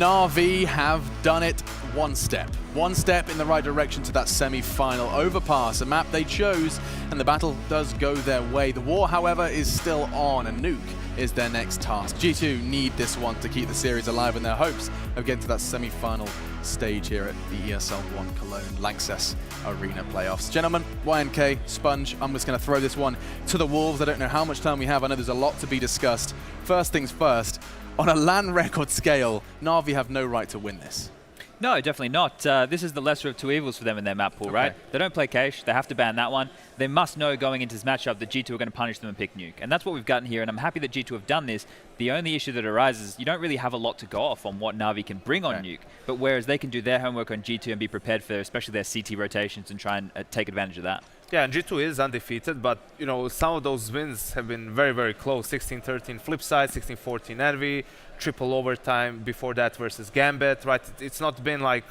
Na'Vi have done it one step in the right direction to that semi-final overpass, a map they chose, and the battle does go their way. The war, however, is still on, and Nuke is their next task. G2 need this one to keep the series alive in their hopes of getting to that semi-final stage here at the ESL 1 Cologne Lanxess Arena playoffs. Gentlemen, YNK, Sponge, I'm just going to throw this one to the Wolves. I don't know how much time we have. I know there's a lot to be discussed. First things first, on a LAN record scale, Na'Vi have no right to win this. No, definitely not. This is the lesser of two evils for them in their map pool, right? They don't play Cache. They have to ban that one. They must know going into this matchup that G2 are going to punish them and pick Nuke. And that's what we've gotten here, and I'm happy that G2 have done this. The only issue that arises, you don't really have a lot to go off on what Na'Vi can bring on Nuke, but whereas they can do their homework on G2 and be prepared for especially their CT rotations and try and take advantage of that. Yeah, and G2 is undefeated, but you know, some of those wins have been very, very close. 16-13 Flipside, 16-14 Envy, triple overtime before that versus Gambit, right? It's not been like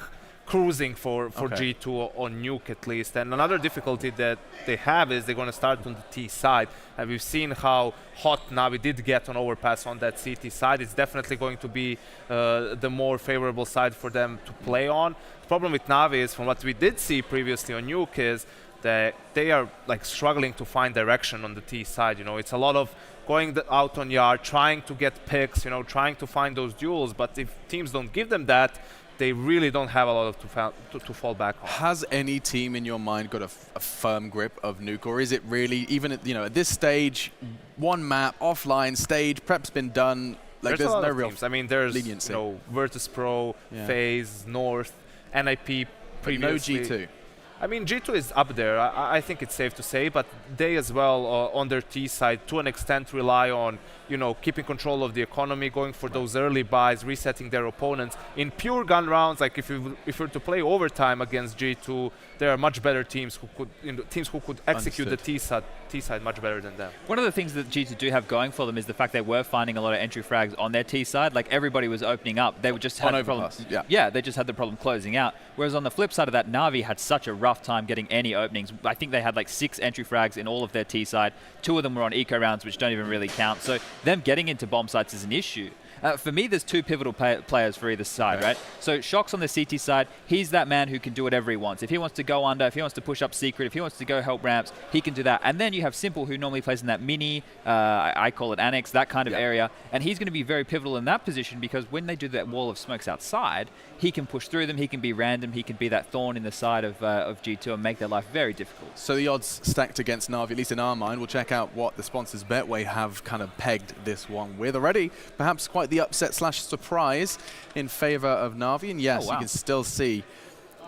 cruising for G2 on Nuke at least. And another difficulty that they have is they're going to start on the T side. And we've seen how hot Na'Vi did get on overpass on that CT side. It's definitely going to be the more favorable side for them to play on. The problem with Na'Vi is, from what we did see previously on Nuke, is that they are like struggling to find direction on the T side. You know, it's a lot of going out on yard, trying to get picks, you know, trying to find those duels. But if teams don't give them that, they really don't have a lot to fall back on. Has any team in your mind got a firm grip of Nuke, or is it really, even at, at this stage, one map, offline stage, prep's been done, like there's no real teams. I mean, there's leniency. Virtus Pro, FaZe, North, NIP previously. No G2. I mean, G2 is up there, I think it's safe to say, but they as well, on their T side, to an extent rely on, keeping control of the economy, going for those early buys, resetting their opponents. In pure gun rounds, like if you were to play overtime against G2, there are much better teams who could execute the T side much better than them. One of the things that G2 do have going for them is the fact they were finding a lot of entry frags on their T side. Like, everybody was opening up. They would just had the problem. Yeah, they just had the problem closing out. Whereas on the flip side of that, Na'Vi had such a rough time getting any openings. I think they had like 6 entry frags in all of their T side. 2 of them were on eco rounds, which don't even really count. So them getting into bomb sites is an issue. For me, there's 2 pivotal players for either side, right? So Shock's on the CT side. He's that man who can do whatever he wants. If he wants to go under, if he wants to push up secret, if he wants to go help ramps, he can do that. And then you have Simple, who normally plays in that mini, I call it annex, that kind of area. And he's going to be very pivotal in that position, because when they do that wall of smokes outside, he can push through them, he can be random, he can be that thorn in the side of G2 and make their life very difficult. So the odds stacked against Na'Vi, at least in our mind. We'll check out what the sponsors Betway have kind of pegged this one with already. Perhaps quite the upset / surprise in favor of Na'Vi. And yes, you can still see,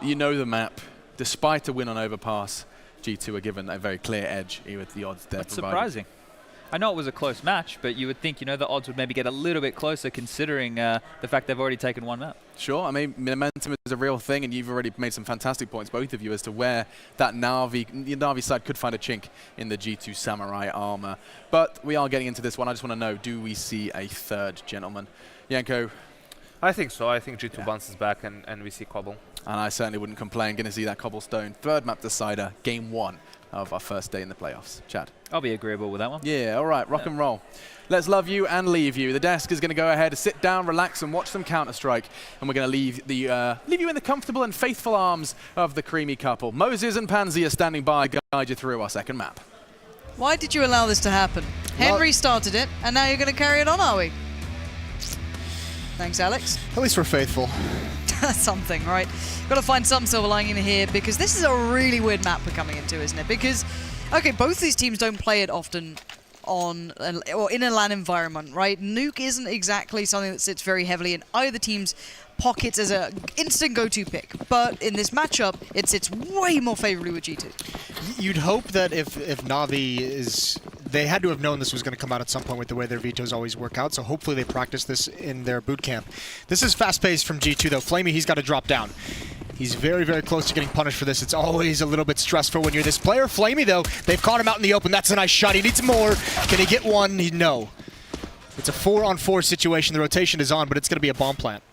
the map, despite a win on overpass, G2 are given a very clear edge with the odds there. That's surprising. I know it was a close match, but you would think, the odds would maybe get a little bit closer, considering the fact they've already taken one map. Sure, I mean, momentum is a real thing, and you've already made some fantastic points, both of you, as to where that Na'Vi side could find a chink in the G2 Samurai armor. But we are getting into this one. I just want to know, do we see a third, gentleman? Yanko? I think so. I think G2 bounces back and we see Cobble. And I certainly wouldn't complain. Going to see that Cobblestone third map decider, game 1 of our first day in the playoffs. Chad? I'll be agreeable with that one. Yeah, all right, rock and roll. Let's love you and leave you. The desk is going to go ahead, sit down, relax, and watch some Counter-Strike. And we're going to leave you in the comfortable and faithful arms of the creamy couple. Moses and Pansy are standing by to guide you through our second map. Why did you allow this to happen? Henry started it, and now you're going to carry it on, are we? Thanks, Alex. At least we're faithful. Something, right? Got to find some silver lining in here, because this is a really weird map we're coming into, isn't it? Because, okay, both these teams don't play it often or in a LAN environment, right? Nuke isn't exactly something that sits very heavily in either team's pockets as an instant go-to pick, but in this matchup, it sits way more favorably with G2. You'd hope that if Na'Vi is... They had to have known this was going to come out at some point with the way their vetoes always work out, so hopefully they practice this in their boot camp. This is fast-paced from G2, though. Flamey, he's got to drop down. He's very, very close to getting punished for this. It's always a little bit stressful when you're this player. Flamey, though, they've caught him out in the open. That's a nice shot. He needs more. Can he get one? No. It's a 4-on-4 situation. The rotation is on, but it's going to be a bomb plant.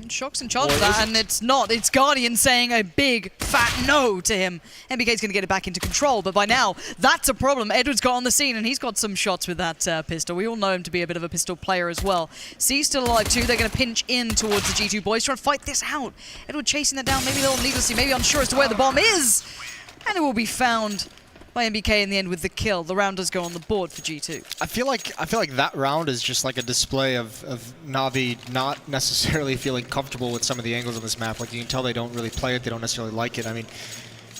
Shock's in charge of that, and it's not. It's Guardian saying a big, fat no to him. MBK's going to get it back into control, but by now, that's a problem. Edward's got on the scene, and he's got some shots with that pistol. We all know him to be a bit of a pistol player as well. C's still alive too. They're going to pinch in towards the G2 boys, trying to fight this out. Edward chasing that down, maybe a little needlessly, maybe unsure as to where the bomb is. And it will be found by MBK in the end with the kill. The round does go on the board for G2. I feel like that round is just like a display of Na'Vi not necessarily feeling comfortable with some of the angles on this map. Like, you can tell they don't really play it, they don't necessarily like it. I mean,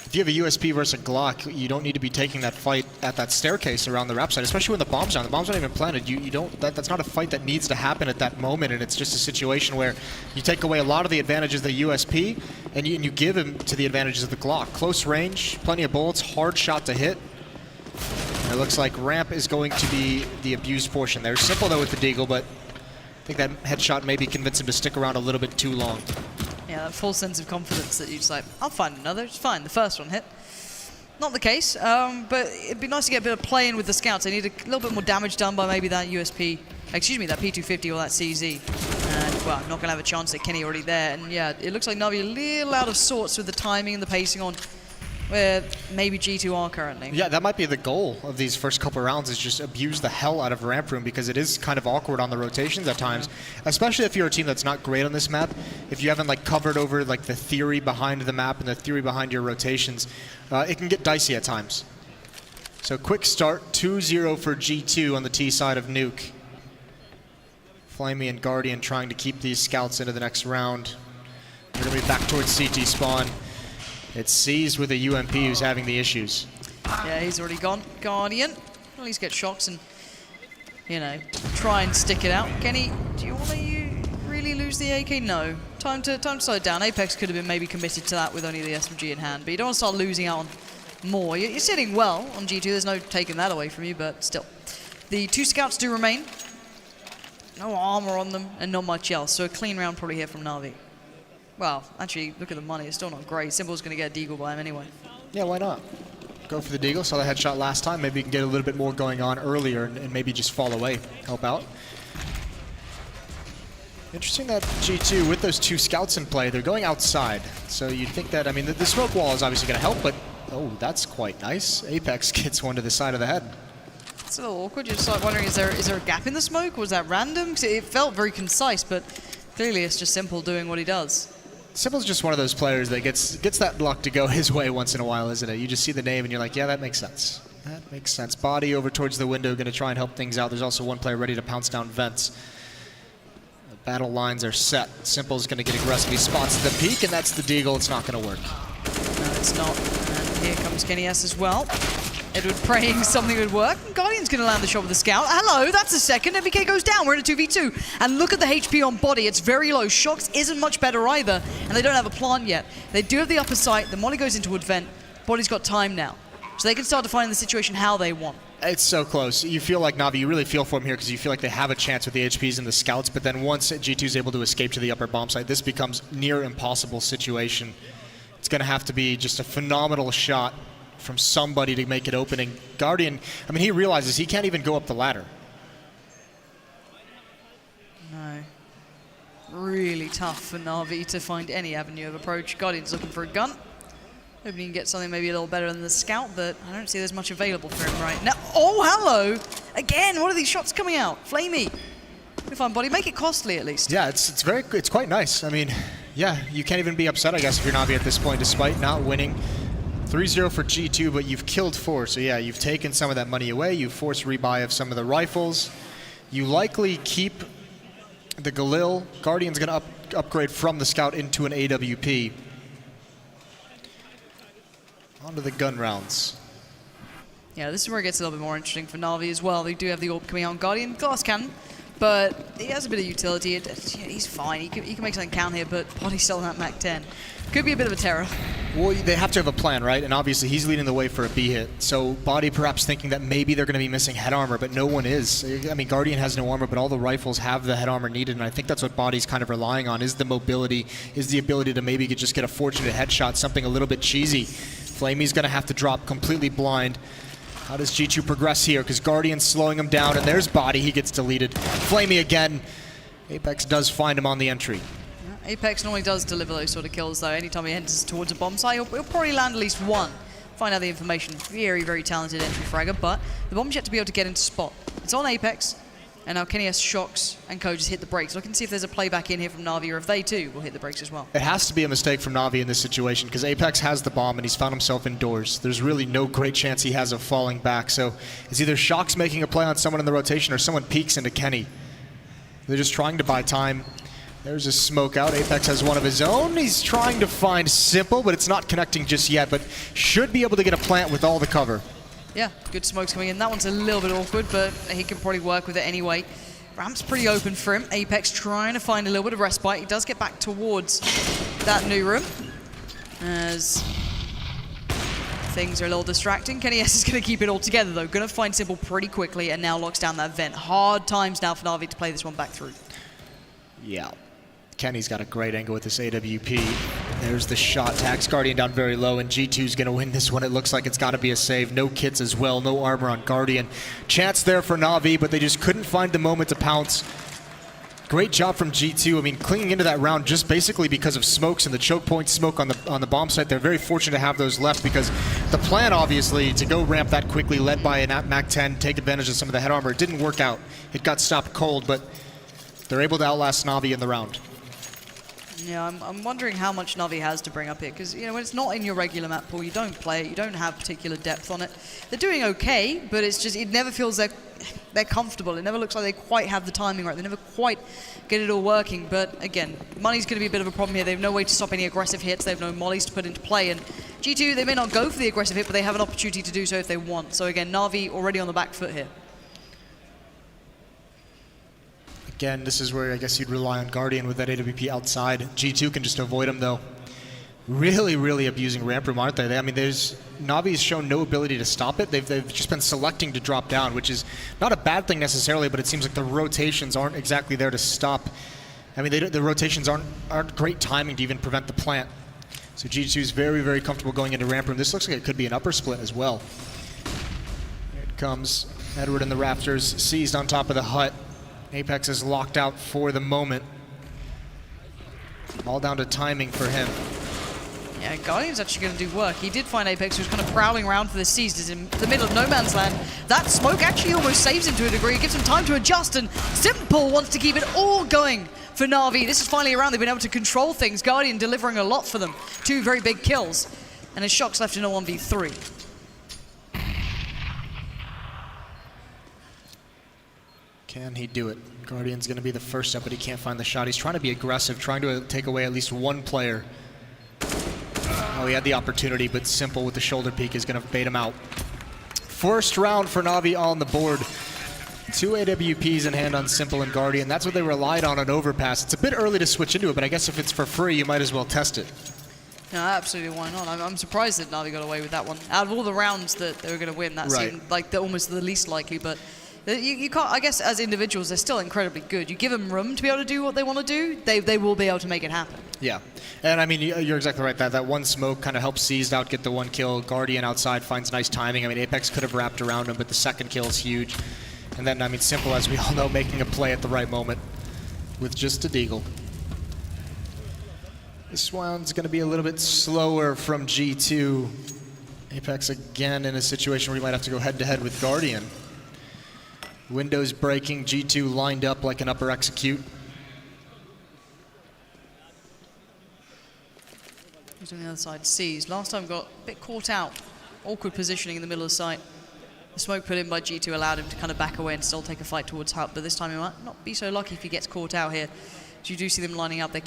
if you have a USP versus a Glock, you don't need to be taking that fight at that staircase around the wrap side, especially when the bomb's down. The bomb's not even planted. You don't. That's not a fight that needs to happen at that moment, and it's just a situation where you take away a lot of the advantages of the USP, and you give him to the advantages of the Glock. Close range, plenty of bullets, hard shot to hit. And it looks like ramp is going to be the abused portion there. Simple though with the deagle, but I think that headshot maybe convinced him to stick around a little bit too long. Yeah, that full sense of confidence that you just like, I'll find another, it's fine, the first one hit. Not the case, but it'd be nice to get a bit of play in with the scouts. They need a little bit more damage done by maybe that USP, excuse me, that P250 or that CZ. And, well, not going to have a chance at Kenny already there. And yeah, it looks like Na'Vi a little out of sorts with the timing and the pacing on where maybe G2 are currently. Yeah, that might be the goal of these first couple of rounds, is just abuse the hell out of ramp room, because it is kind of awkward on the rotations at times, especially if you're a team that's not great on this map. If you haven't like covered over like the theory behind the map and the theory behind your rotations, it can get dicey at times. So quick start, 2-0 for G2 on the T side of Nuke. Flamey and Guardian trying to keep these scouts into the next round. They're going to be back towards CT spawn. It's seized with a UMP who's having the issues. Yeah, he's already gone. Guardian, at least get shocks and, you know, try and stick it out. Kenny, do you want to really lose the AK? No. Time to slow it down. Apex could have been maybe committed to that with only the SMG in hand, but you don't want to start losing out on more. You're sitting well on G2, there's no taking that away from you, but still. The two scouts do remain. No armor on them and not much else, so a clean round probably here from Na'Vi. Well, actually, look at the money. It's still not great. Simple's going to get a deagle by him anyway. Yeah, why not? Go for the deagle. Saw the headshot last time. Maybe you can get a little bit more going on earlier and maybe just fall away. Help out. Interesting that G2, with those two scouts in play, they're going outside. So you'd think that, I mean, the smoke wall is obviously going to help, but, oh, that's quite nice. Apex gets one to the side of the head. It's a little awkward. You're just like wondering, is there a gap in the smoke? Was that random? Because it felt very concise, but clearly it's just Simple doing what he does. Simple's just one of those players that gets that luck to go his way once in a while, isn't it? You just see the name and you're like, yeah, that makes sense. That makes sense. Body over towards the window, going to try and help things out. There's also one player ready to pounce down vents. The battle lines are set. Simple's going to get aggressive. He spots the peak, and that's the deagle. It's not going to work. No, it's not. And here comes Kenny S as well. Edward praying something would work. Guardian's going to land the shot with the scout. Hello, that's a second. MBK goes down. We're in a 2v2. And look at the HP on Body. It's very low. Shocks isn't much better either. And they don't have a plant yet. They do have the upper sight. The molly goes into wood vent. Body's got time now. So they can start defining the situation how they want. It's so close. You feel like Na'Vi, you really feel for him here because you feel like they have a chance with the HPs and the scouts. But then once G2 is able to escape to the upper bomb site, this becomes near impossible situation. It's going to have to be just a phenomenal shot from somebody to make it opening. Guardian, I mean, he realizes he can't even go up the ladder. No. Really tough for Na'Vi to find any avenue of approach. Guardian's looking for a gun. Hoping he can get something maybe a little better than the scout, but I don't see there's much available for him right now. Oh, hello! Again, what are these shots coming out? Flamey. Good fun, Body. Make it costly at least. Yeah, it's quite nice. I mean, yeah, you can't even be upset, I guess, if you're Na'Vi at this point, despite not winning. 3-0 for G2, but you've killed 4. So yeah, you've taken some of that money away. You've forced rebuy of some of the rifles. You likely keep the Galil. Guardian's going to upgrade from the Scout into an AWP. On to the gun rounds. Yeah, this is where it gets a little bit more interesting for Na'Vi as well. They do have the AWP coming out on Guardian. Glass cannon, but he has a bit of utility. He's fine. He can make something count here, but Body's still on that Mac 10. Could be a bit of a terror. Well, they have to have a plan, right? And obviously he's leading the way for a B hit. So Body perhaps thinking that maybe they're going to be missing head armor, but no one is. I mean, Guardian has no armor, but all the rifles have the head armor needed, and I think that's what Body's kind of relying on, is the mobility, is the ability to maybe just get a fortunate headshot, something a little bit cheesy. Flamey's going to have to drop completely blind. How does G2 progress here? Because Guardian's slowing him down, and there's Body. He gets deleted. Flamey again. Apex does find him on the entry. Apex normally does deliver those sort of kills, though. Anytime he enters towards a bomb site, he'll probably land at least one. Find out the information. Very, very talented entry fragger, but the bomb's yet to be able to get into spot. It's on Apex, and now Kenny has Shocks and Co just hit the brakes. Look and see if there's a playback in here from Na'Vi, or if they too will hit the brakes as well. It has to be a mistake from Na'Vi in this situation, because Apex has the bomb and he's found himself indoors. There's really no great chance he has of falling back, so it's either Shocks making a play on someone in the rotation or someone peeks into Kenny. They're just trying to buy time. There's a smoke out. Apex has one of his own. He's trying to find Simple, but it's not connecting just yet, but should be able to get a plant with all the cover. Yeah, good smokes coming in. That one's a little bit awkward, but he can probably work with it anyway. Ramp's pretty open for him. Apex trying to find a little bit of respite. He does get back towards that new room, as things are a little distracting. Kenny S is going to keep it all together, though. Going to find Simple pretty quickly, and now locks down that vent. Hard times now for Na'Vi to play this one back through. Yeah. Kenny's got a great angle with this AWP. There's the shot. Tags Guardian down very low, and G2's going to win this one. It looks like it's got to be a save. No kits as well. No armor on Guardian. Chance there for Na'Vi, but they just couldn't find the moment to pounce. Great job from G2. I mean, clinging into that round just basically because of smokes and the choke point smoke on the bomb site. They're very fortunate to have those left, because the plan, obviously, to go ramp that quickly, led by an MAC-10, take advantage of some of the head armor, it didn't work out. It got stopped cold, but they're able to outlast Na'Vi in the round. Yeah, I'm wondering how much Na'Vi has to bring up here, because, you know, when it's not in your regular map pool, you don't play it, you don't have particular depth on it. They're doing okay, but it's just, it never feels they're comfortable. It never looks like they quite have the timing right. They never quite get it all working, but again, money's going to be a bit of a problem here. They have no way to stop any aggressive hits. They have no mollies to put into play, and G2, they may not go for the aggressive hit, but they have an opportunity to do so if they want. So again, Na'Vi already on the back foot here. Again, this is where I guess you'd rely on Guardian with that AWP outside. G2 can just avoid him, though. Really, really abusing ramp room, aren't they? I mean, Na'Vi's shown no ability to stop it. They've just been selecting to drop down, which is not a bad thing necessarily, but it seems like the rotations aren't exactly there to stop. I mean, the rotations aren't great timing to even prevent the plant. So G2 is very, very comfortable going into ramp room. This looks like it could be an upper split as well. Here it comes. Edward in the rafters, seized on top of the hut. Apex is locked out for the moment. All down to timing for him. Yeah, Guardian's actually going to do work. He did find Apex, who's kind of prowling around for the seized. He's in the middle of no man's land. That smoke actually almost saves him to a degree. It gives him time to adjust, and Simple wants to keep it all going for Na'Vi. This is finally around. They've been able to control things. Guardian delivering a lot for them. 2 very big kills. And his Shock's left in a 1v3. Can he do it? Guardian's going to be the first step, but he can't find the shot. He's trying to be aggressive, trying to take away at least one player. Oh, he had the opportunity, but Simple with the shoulder peek is going to bait him out. First round for Na'Vi on the board. 2 AWPs in hand on Simple and Guardian. That's what they relied on overpass. It's a bit early to switch into it, but I guess if it's for free, you might as well test it. No, absolutely, why not? I'm surprised that Na'Vi got away with that one. Out of all the rounds that they were going to win, that seemed like almost the least likely, but you can't, I guess as individuals, they're still incredibly good. You give them room to be able to do what they want to do, they will be able to make it happen. Yeah, and I mean, you're exactly right. That one smoke kind of helps Seized out get the 1 kill. Guardian outside finds nice timing. I mean, Apex could have wrapped around him, but the second kill is huge. And then, I mean, Simple, as we all know, making a play at the right moment with just a deagle. This one's going to be a little bit slower from G2. Apex again in a situation where he might have to go head-to-head with Guardian. Windows breaking, G2 lined up like an upper execute. Who's on the other side? Seized. Last time got a bit caught out. Awkward positioning in the middle of the site. The smoke put in by G2 allowed him to kind of back away and still take a fight towards Hut, but this time he might not be so lucky if he gets caught out here. You do see them lining up. They're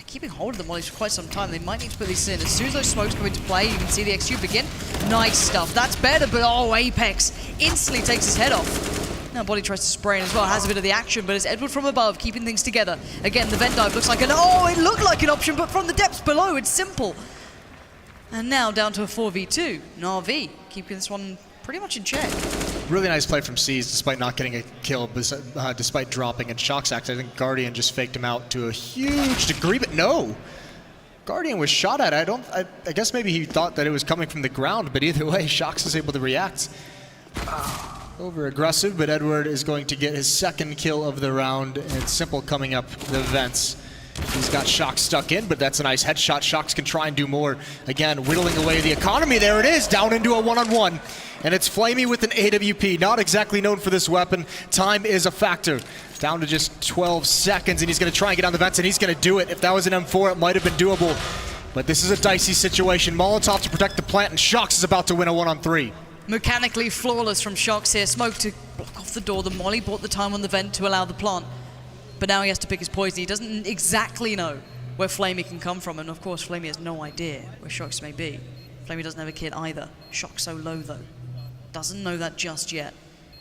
keeping hold of the mollies for quite some time. They might need to put these in. As soon as those smokes come into play, you can see the XQ begin. Nice stuff. That's better, but oh, Apex instantly takes his head off. Now Body tries to spray in as well, has a bit of the action, but it's Edward from above, keeping things together. Again, the vent dive looks like it looked like an option, but from the depths below, it's Simple. And now down to a 4v2. Na'Vi keeping this one pretty much in check. Really nice play from Seized, despite not getting a kill, despite dropping. And Shock's act, I think Guardian just faked him out to a huge degree, but no! Guardian was shot at. I guess maybe he thought that it was coming from the ground, but either way, Shox is able to react. Over aggressive, but Edward is going to get his 2nd kill of the round, and Simple coming up the vents. He's got Shock stuck in, but that's a nice headshot. Shocks can try and do more. Again, whittling away the economy. There it is, down into a one-on-one. And it's Flamey with an AWP. Not exactly known for this weapon. Time is a factor. Down to just 12 seconds, and he's going to try and get on the vents, and he's going to do it. If that was an M4, it might have been doable. But this is a dicey situation. Molotov to protect the plant, and Shox is about to win a 1-on-3. Mechanically flawless from Shox here. Smoke to block off the door. The molly bought the time on the vent to allow the plant. But now he has to pick his poison. He doesn't exactly know where Flamey can come from. And of course, Flamey has no idea where Shox may be. Flamey doesn't have a kit either. Shox so low though. Doesn't know that just yet.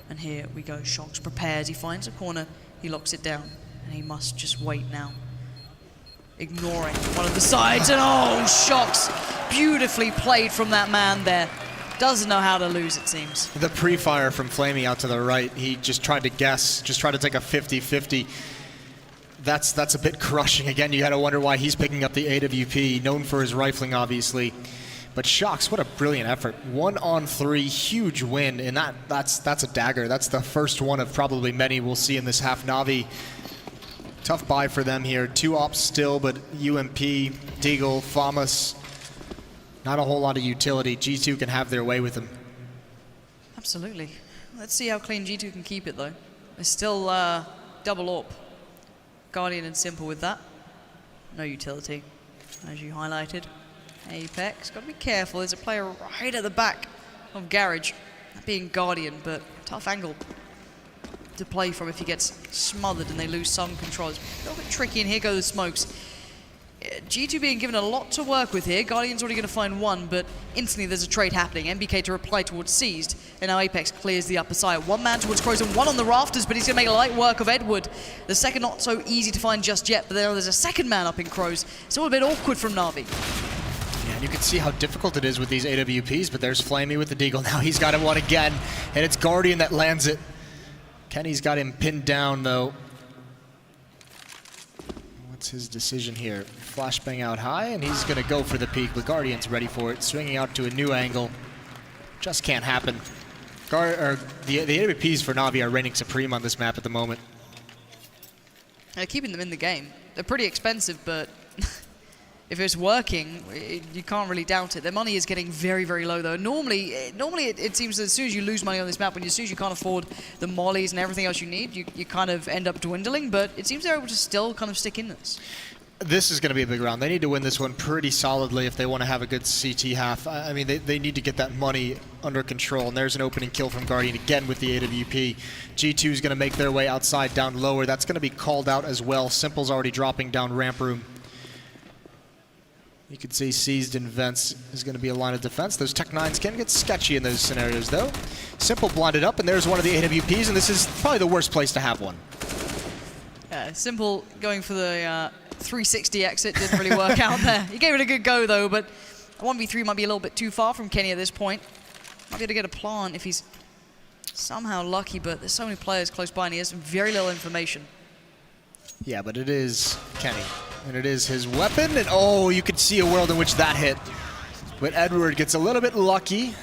And here we go. Shox prepares. He finds a corner. He locks it down. And he must just wait now. Ignoring one of the sides. And oh, Shox. Beautifully played from that man there. Doesn't know how to lose, it seems. The pre-fire from Flamey out to the right. He just tried to guess. Just tried to take a 50-50. That's a bit crushing. Again, you got to wonder why he's picking up the AWP, known for his rifling, obviously. But Shox, what a brilliant effort. 1-on-3, huge win, and that's a dagger. That's the first one of probably many we'll see in this half. Na'Vi, tough buy for them here. 2 ops still, but UMP, Deagle, Famas, not a whole lot of utility. G2 can have their way with them. Absolutely. Let's see how clean G2 can keep it, though. There's still double AWP. Guardian and Simple with that. No utility, as you highlighted. Apex, got to be careful. There's a player right at the back of Garage, that being Guardian, but tough angle to play from if he gets smothered and they lose some control. It's a little bit tricky, and here go the smokes. G2 being given a lot to work with here. Guardian's already going to find one, but instantly there's a trade happening. MBK to reply towards Seized, and now Apex clears the upper side. One man towards Crows and one on the rafters, but he's going to make light work of Edward. The second not so easy to find just yet, but then there's a second man up in Crows. It's all a bit awkward from Na'Vi. Yeah, and you can see how difficult it is with these AWPs, but there's Flamey with the Deagle. Now he's got him one again, and it's Guardian that lands it. Kenny's got him pinned down, though. What's his decision here? Flashbang out high, and he's going to go for the peak, but Guardian's ready for it. Swinging out to a new angle. Just can't happen. The AWPs for Na'Vi are reigning supreme on this map at the moment. They're keeping them in the game. They're pretty expensive, but if it's working, you can't really doubt it. Their money is getting very, very low, though. Normally it seems that as soon as you lose money on this map, as soon as you can't afford the mollies and everything else you need, you kind of end up dwindling, but it seems they're able to still kind of stick in this. This is going to be a big round. They need to win this one pretty solidly if they want to have a good CT half. I mean, they need to get that money under control, and there's an opening kill from Guardian again with the AWP. G2 is going to make their way outside, down lower. That's going to be called out as well. Simple's already dropping down ramp room. You can see Seized in vents is going to be a line of defense. Those Tech 9s can get sketchy in those scenarios, though. Simple blinded up, and there's one of the AWPs, and this is probably the worst place to have one. Yeah, Simple going for the 360 exit didn't really work out there. He gave it a good go, though, but 1v3 might be a little bit too far from Kenny at this point. Might be able to get a plant if he's somehow lucky, but there's so many players close by, and he has very little information. Yeah, but it is Kenny. And it is his weapon, and oh, you could see a world in which that hit. But Edward gets a little bit lucky.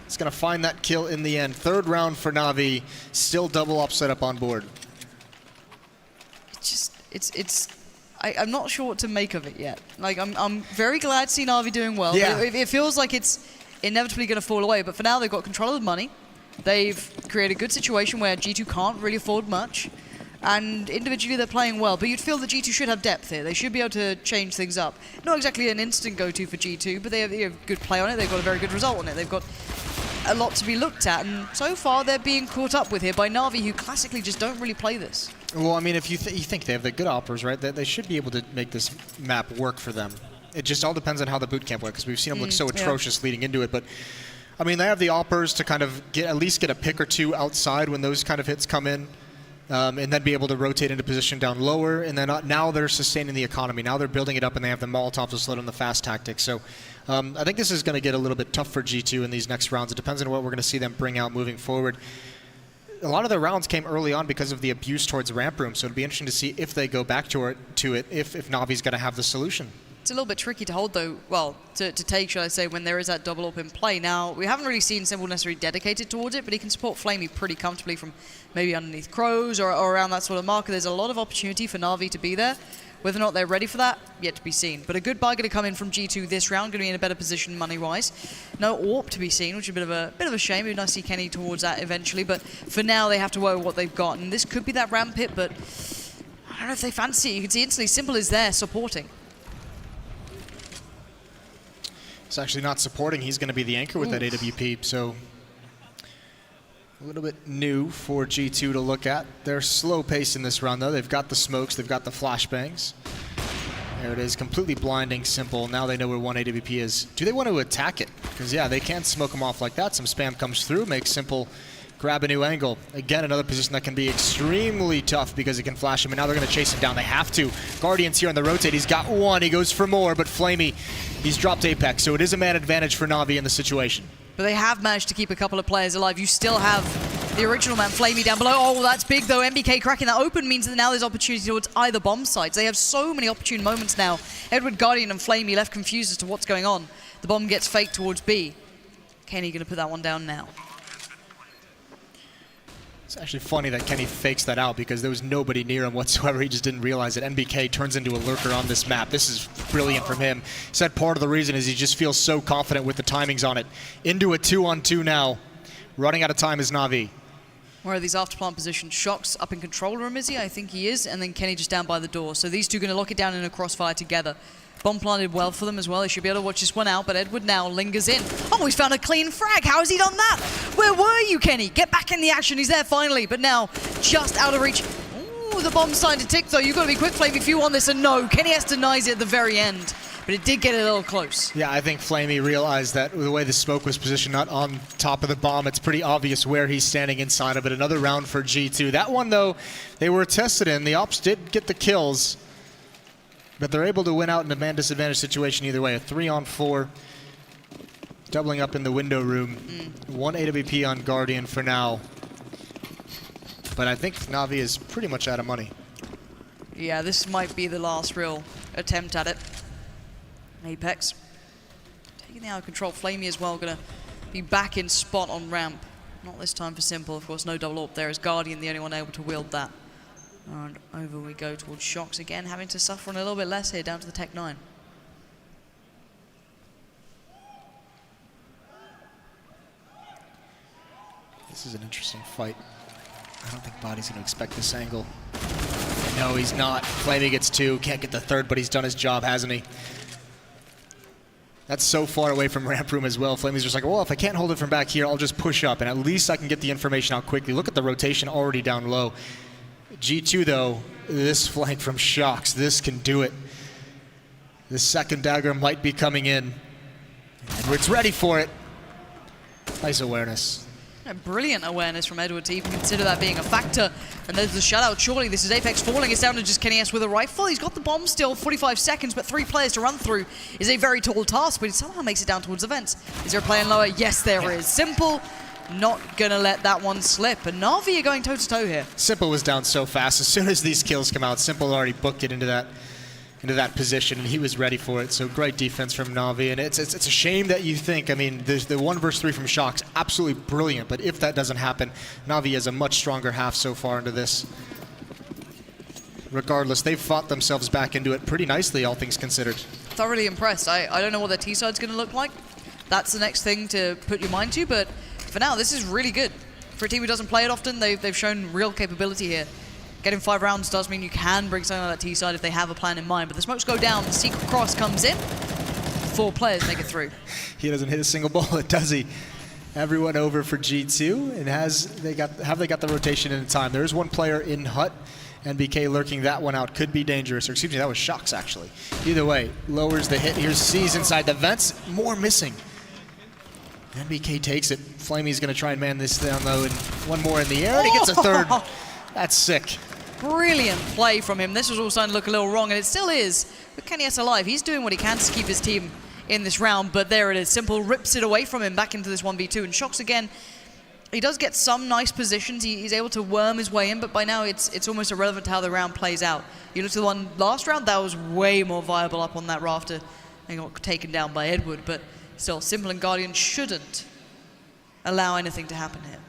He's gonna find that kill in the end. Third round for Na'Vi, still double up set up on board. I'm not sure what to make of it yet. Like, I'm very glad to see Na'Vi doing well. Yeah. It feels like it's inevitably gonna fall away, but for now they've got control of the money. They've created a good situation where G2 can't really afford much. And individually they're playing well, but you'd feel that G2 should have depth here. They should be able to change things up. Not exactly an instant go-to for G2, but they have good play on it. They've got a very good result on it. They've got a lot to be looked at, and so far they're being caught up with here by Na'Vi, who classically just don't really play this. Well, I mean, if you think they have the good operas, right? They should be able to make this map work for them. It just all depends on how the boot camp went, because we've seen them look so atrocious leading into it. But I mean, they have the operas to kind of at least get a pick or two outside when those kind of hits come in. And then be able to rotate into position down lower, and then now they're sustaining the economy. Now they're building it up, and they have the Molotov to slow down the fast tactics. So I think this is going to get a little bit tough for G2 in these next rounds. It depends on what we're going to see them bring out moving forward. A lot of their rounds came early on because of the abuse towards ramp room, so it'll be interesting to see if they go back to it if Na'Vi's going to have the solution. It's a little bit tricky to hold, though, well, to take, shall I say, when there is that double up in play. Now, we haven't really seen Simple necessarily dedicated towards it, but he can support Flamey pretty comfortably from maybe underneath Crows or around that sort of marker. There's a lot of opportunity for Na'Vi to be there. Whether or not they're ready for that, yet to be seen. But a good buy going to come in from G2 this round, going to be in a better position money-wise. No AWP to be seen, which is a bit of a shame. It would be nice to see Kenny towards that eventually, but for now they have to work with what they've got. And this could be that ramp pit, but I don't know if they fancy it. You can see instantly Simple is there supporting. It's actually not supporting. He's going to be the anchor with that AWP, so a little bit new for G2 to look at. They're slow pace in this round, though. They've got the smokes, they've got the flashbangs. There it is, completely blinding Simple. Now they know where one AWP is. Do they want to attack it? Because, yeah, they can't smoke them off like that. Some spam comes through, makes Simple grab a new angle. Again, another position that can be extremely tough because it can flash him, and now they're going to chase him down. They have to. Guardian's here on the rotate. He's got one. He goes for more, but Flamey, he's dropped Apex, so it is a man advantage for Na'Vi in the situation. But they have managed to keep a couple of players alive. You still have the original man, Flamey, down below. Oh, that's big, though. MBK cracking that open means that now there's opportunity towards either bomb sites. They have so many opportune moments now. Edward, Guardian, and Flamey left confused as to what's going on. The bomb gets faked towards B. Kenny going to put that one down now. It's actually funny that Kenny fakes that out because there was nobody near him whatsoever. He just didn't realize it. NBK turns into a lurker on this map. This is brilliant from him. He said part of the reason is he just feels so confident with the timings on it. Into a 2-on-2 now. Running out of time is Na'Vi. Where are these after-plant positions? Shox up in control room, is he? I think he is. And then Kenny just down by the door. So these two going to lock it down in a crossfire together. Bomb planted well for them as well. They should be able to watch this one out, but Edward now lingers in. Oh, he's found a clean frag. How has he done that? Where were you, Kenny? Get back in the action. He's there finally, but now just out of reach. Ooh, the bomb's starting to tick, though. You've got to be quick, Flame, if you want this. And no, Kenny has denies it at the very end, but it did get a little close. Yeah, I think Flamey realized that the way the smoke was positioned, not on top of the bomb, it's pretty obvious where he's standing inside of it. Another round for G2. That one, though, they were tested in. The Ops did get the kills, but they're able to win out in a man disadvantage situation either way. A 3-on-4, doubling up in the window room. One AWP on Guardian for now. But I think Na'Vi is pretty much out of money. Yeah, this might be the last real attempt at it. Apex taking the out of control. Flamey as well, going to be back in spot on ramp. Not this time for Simple, of course. No double AWP there. Is Guardian the only one able to wield that? And over we go towards Shox again, having to suffer on a little bit less here, down to the Tech 9. This is an interesting fight. I don't think Body's going to expect this angle. No, he's not. Flamey gets two, can't get the third, but he's done his job, hasn't he? That's so far away from ramp room as well. Flamey's just like, well, if I can't hold it from back here, I'll just push up, and at least I can get the information out quickly. Look at the rotation already down low. G2, though, this flank from Shox, this can do it. The second dagger might be coming in. Edward's ready for it. Nice awareness. A brilliant awareness from Edward to even consider that being a factor. And there's the shutout, surely. This is Apex falling. It's down to just Kenny S with a rifle. He's got the bomb still, 45 seconds, but 3 players to run through is a very tall task, but he somehow makes it down towards the vents. Is there a player lower? Yes, there is. Simple, not gonna let that one slip. And Na'Vi are going toe-to-toe here. Simple was down so fast. As soon as these kills come out, Simple already booked it into that position, and he was ready for it. So great defense from Na'Vi, and it's a shame that you think, I mean, there's the 1 versus 3 from Shox, absolutely brilliant, but if that doesn't happen, Na'Vi has a much stronger half so far into this. Regardless, they've fought themselves back into it pretty nicely, all things considered. Thoroughly impressed. I don't know what their T-side's going to look like. That's the next thing to put your mind to, but for now, this is really good. For a team who doesn't play it often, they've shown real capability here. Getting 5 rounds does mean you can bring something like that T-side if they have a plan in mind, but the smokes go down, the secret cross comes in, 4 players make it through. He doesn't hit a single bullet, does he? Everyone over for G2, and have they got the rotation in time? There is 1 player in hut, NBK lurking that one out, could be dangerous, or excuse me, that was Shox actually. Either way, lowers the hit, here's C's inside the vents, more missing. NBK takes it, Flamey's gonna try and man this down though, and 1 more in the air, and he gets a third. That's sick. Brilliant play from him. This was all starting to look a little wrong, and it still is. But Kenny S alive. He's doing what he can to keep his team in this round, but there it is. Simple rips it away from him back into this 1v2. And Shox again, he does get some nice positions. He's able to worm his way in, but by now it's almost irrelevant to how the round plays out. You look to the one last round, that was way more viable up on that rafter and got taken down by Edward, but still, Simple and Guardian shouldn't allow anything to happen here.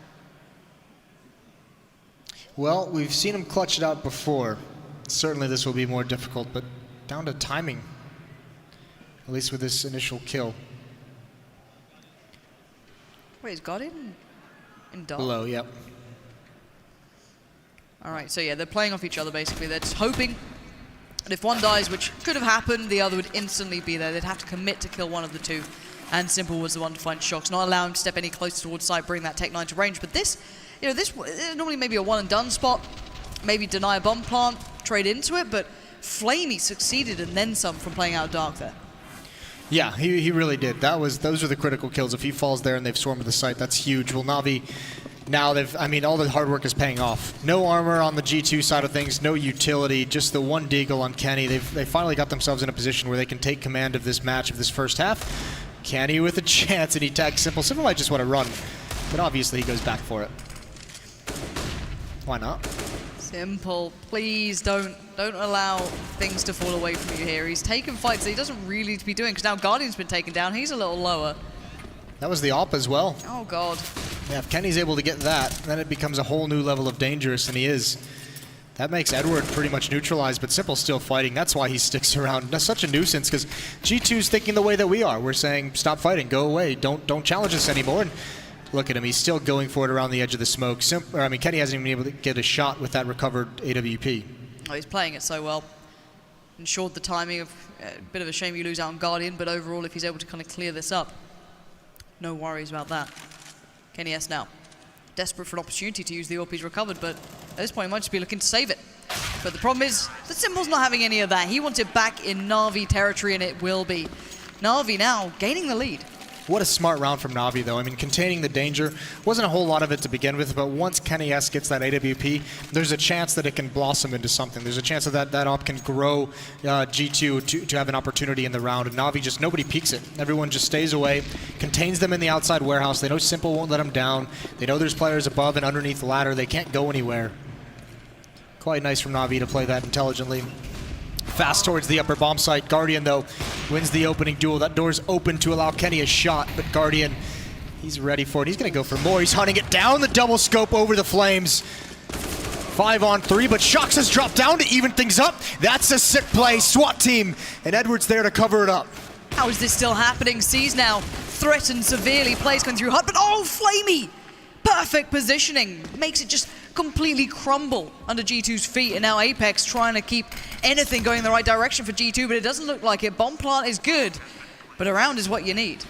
Well, we've seen him clutch it out before. Certainly this will be more difficult, but down to timing, at least with this initial kill. Wait, he's got it in dark? Below, yep. All right, so yeah, they're playing off each other basically. They're just hoping that if one dies, which could have happened, the other would instantly be there. They'd have to commit to kill one of the two. And Simple was the one to find Shocks, not allow him to step any closer towards side, bring that Tech 9 to range. But this, you know, this is normally maybe a one and done spot, maybe deny a bomb plant, trade into it, but Flamey succeeded and then some from playing out dark there. Yeah, he really did. Those are the critical kills. If he falls there and they've swarmed the site, that's huge. Well, Na'Vi, now all the hard work is paying off. No armor on the G2 side of things, no utility, just the one deagle on Kenny. They finally got themselves in a position where they can take command of this match, of this first half. Kenny with a chance, and he tags Simple. Simple might just want to run, but obviously he goes back for it. Why not? Simple, please don't allow things to fall away from you here. He's taken fights that he doesn't really need to be doing, because now Guardian's been taken down. He's a little lower. That was the AWP as well. Oh, God. Yeah, if Kenny's able to get that, then it becomes a whole new level of dangerous, and he is. That makes Edward pretty much neutralized, but Simple's still fighting. That's why he sticks around. That's such a nuisance, because G2's thinking the way that we are. We're saying, stop fighting, go away, don't challenge us anymore. And look at him, he's still going for it around the edge of the smoke. Kenny hasn't even been able to get a shot with that recovered AWP. Oh, he's playing it so well. Ensured the timing of a bit of a shame you lose out on Guardian, but overall, if he's able to kind of clear this up, no worries about that. Kenny S now. Desperate for an opportunity to use the AWP he's recovered, but at this point he might just be looking to save it. But the problem is that Simple's not having any of that. He wants it back in Na'Vi territory, and it will be. Na'Vi now gaining the lead. What a smart round from Na'Vi, though. I mean, containing the danger. Wasn't a whole lot of it to begin with, but once Kenny S gets that AWP, there's a chance that it can blossom into something. There's a chance that that op can grow G2 to have an opportunity in the round, and Na'Vi just, nobody peeks it. Everyone just stays away, contains them in the outside warehouse. They know Simple won't let them down. They know there's players above and underneath the ladder. They can't go anywhere. Quite nice from Na'Vi to play that intelligently. Fast towards the upper bomb site. Guardian, though, wins the opening duel. That door's open to allow Kenny a shot, but Guardian, he's ready for it. He's going to go for more. He's hunting it down. The double scope over the flames. 5 on 3, but Shocks has dropped down to even things up. That's a sick play. SWAT team, and Edward's there to cover it up. How is this still happening? Sees now threatened severely. Plays going through HUD, but oh, Flamey! Perfect positioning. Makes it just completely crumble under G2's feet, and now Apex trying to keep anything going in the right direction for G2, but it doesn't look like it. Bomb plant is good, but around is what you need.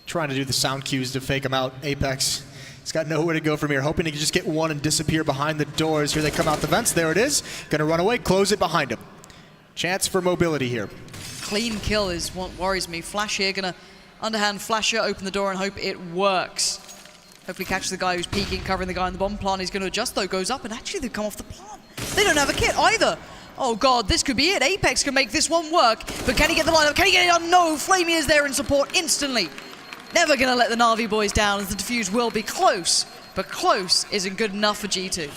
Trying to do the sound cues to fake him out. Apex, he's got nowhere to go from here, hoping to just get one and disappear behind the doors. Here they come out the vents. There it is. Gonna run away, close it behind him. Chance for mobility here. Clean kill is what worries me. Flash here, gonna underhand flasher, open the door and hope it works. Hopefully catch the guy who's peeking, covering the guy in the bomb plant. He's going to adjust though, goes up, and actually they come off the plant. They don't have a kit either. Oh God, this could be it. Apex can make this one work, but can he get the lineup? Can he get it on? No, Flamey is there in support instantly. Never going to let the Na'Vi boys down, as the defuse will be close, but close isn't good enough for G2.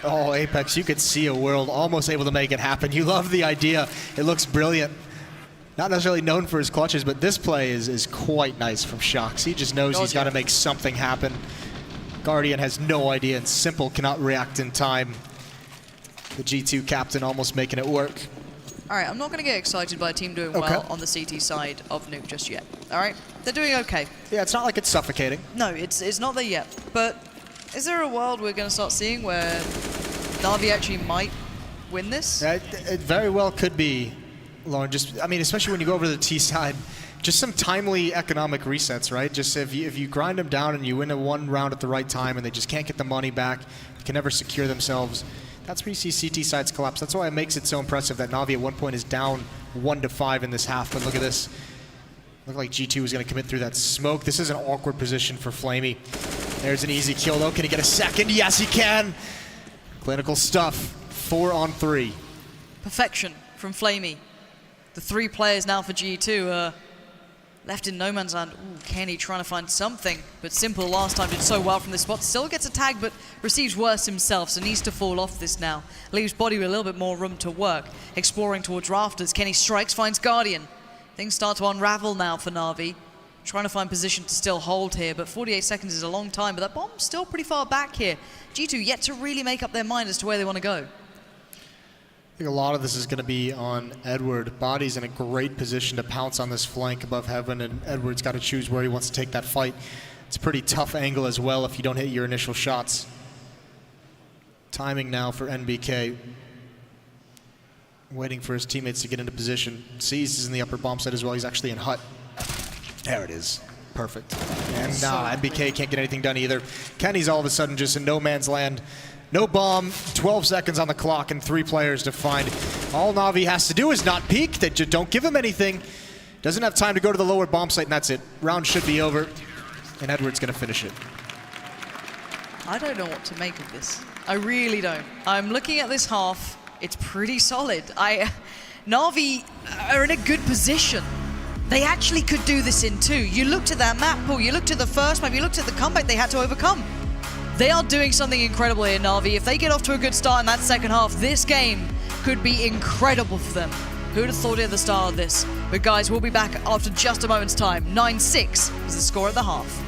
Oh, Apex, you could see a world almost able to make it happen. You love the idea. It looks brilliant. Not necessarily known for his clutches, but this play is quite nice from Shocks. He just knows he's got to make something happen. Guardian has no idea, and Simple cannot react in time. The G2 captain almost making it work. All right, I'm not going to get excited by a team doing well on the CT side of Nuke just yet. All right, they're doing okay. Yeah, it's not like it's suffocating. No, it's not there yet. But is there a world we're going to start seeing where Na'Vi actually might win this? It very well could be. Lauren, I mean, especially when you go over to the T side, just some timely economic resets, right? Just if you grind them down and you win a one round at the right time and they just can't get the money back, can never secure themselves, that's where you see CT sides collapse. That's why it makes it so impressive that Na'Vi at one point is down 1-5 in this half. But look at this. Looked like G2 was going to commit through that smoke. This is an awkward position for Flamey. There's an easy kill, though. Can he get a second? Yes, he can. Clinical stuff. 4 on 3. Perfection from Flamey. The 3 players now for G2 left in no man's land. Ooh, Kenny trying to find something, but Simple last time did so well from this spot. Still gets a tag, but receives worse himself, so needs to fall off this now. Leaves Body with a little bit more room to work. Exploring towards rafters, Kenny strikes, finds Guardian. Things start to unravel now for Na'Vi. trying to find position to still hold here, but 48 seconds is a long time, but that bomb's still pretty far back here. G2 yet to really make up their mind as to where they want to go. I think a lot of this is going to be on Edward. Body's in a great position to pounce on this flank above Heaven, and Edward's got to choose where he wants to take that fight. It's a pretty tough angle as well if you don't hit your initial shots. Timing now for NBK. Waiting for his teammates to get into position. Sees is in the upper bomb site as well. He's actually in hut. There it is. Perfect. And NBK can't get anything done either. Kenny's all of a sudden just in no man's land. No bomb, 12 seconds on the clock and 3 players to find. All Na'Vi has to do is not peek. They just don't give him anything. Doesn't have time to go to the lower bomb site, and that's it. Round should be over, and Edward's going to finish it. I don't know what to make of this. I really don't. I'm looking at this half. It's pretty solid. Na'Vi are in a good position. They actually could do this in 2. You looked at that map pool, you looked at the first map, you looked at the comeback they had to overcome. They are doing something incredible here, Na'Vi. If they get off to a good start in that second half, this game could be incredible for them. Who'd have thought it at the start of this? But guys, we'll be back after just a moment's time. 9-6 is the score at the half.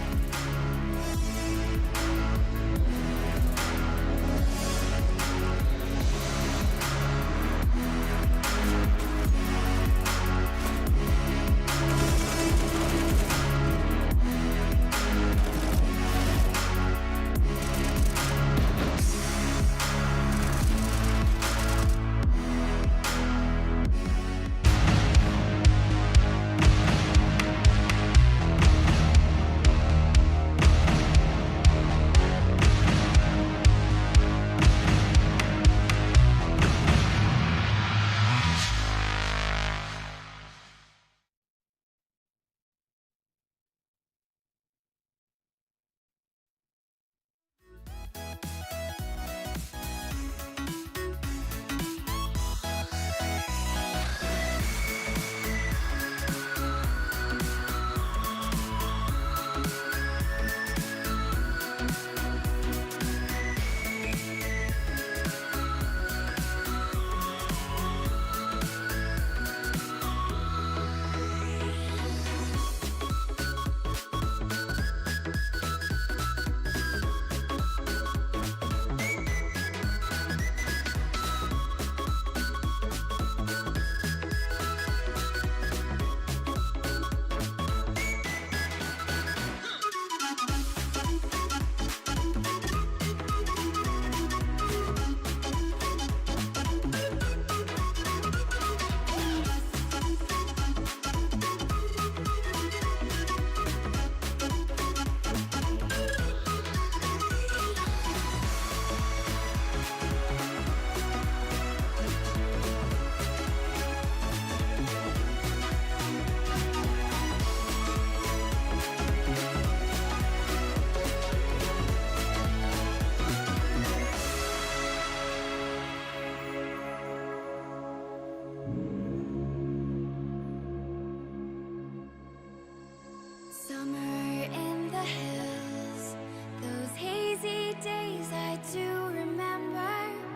Summer in the hills, those hazy days I do remember.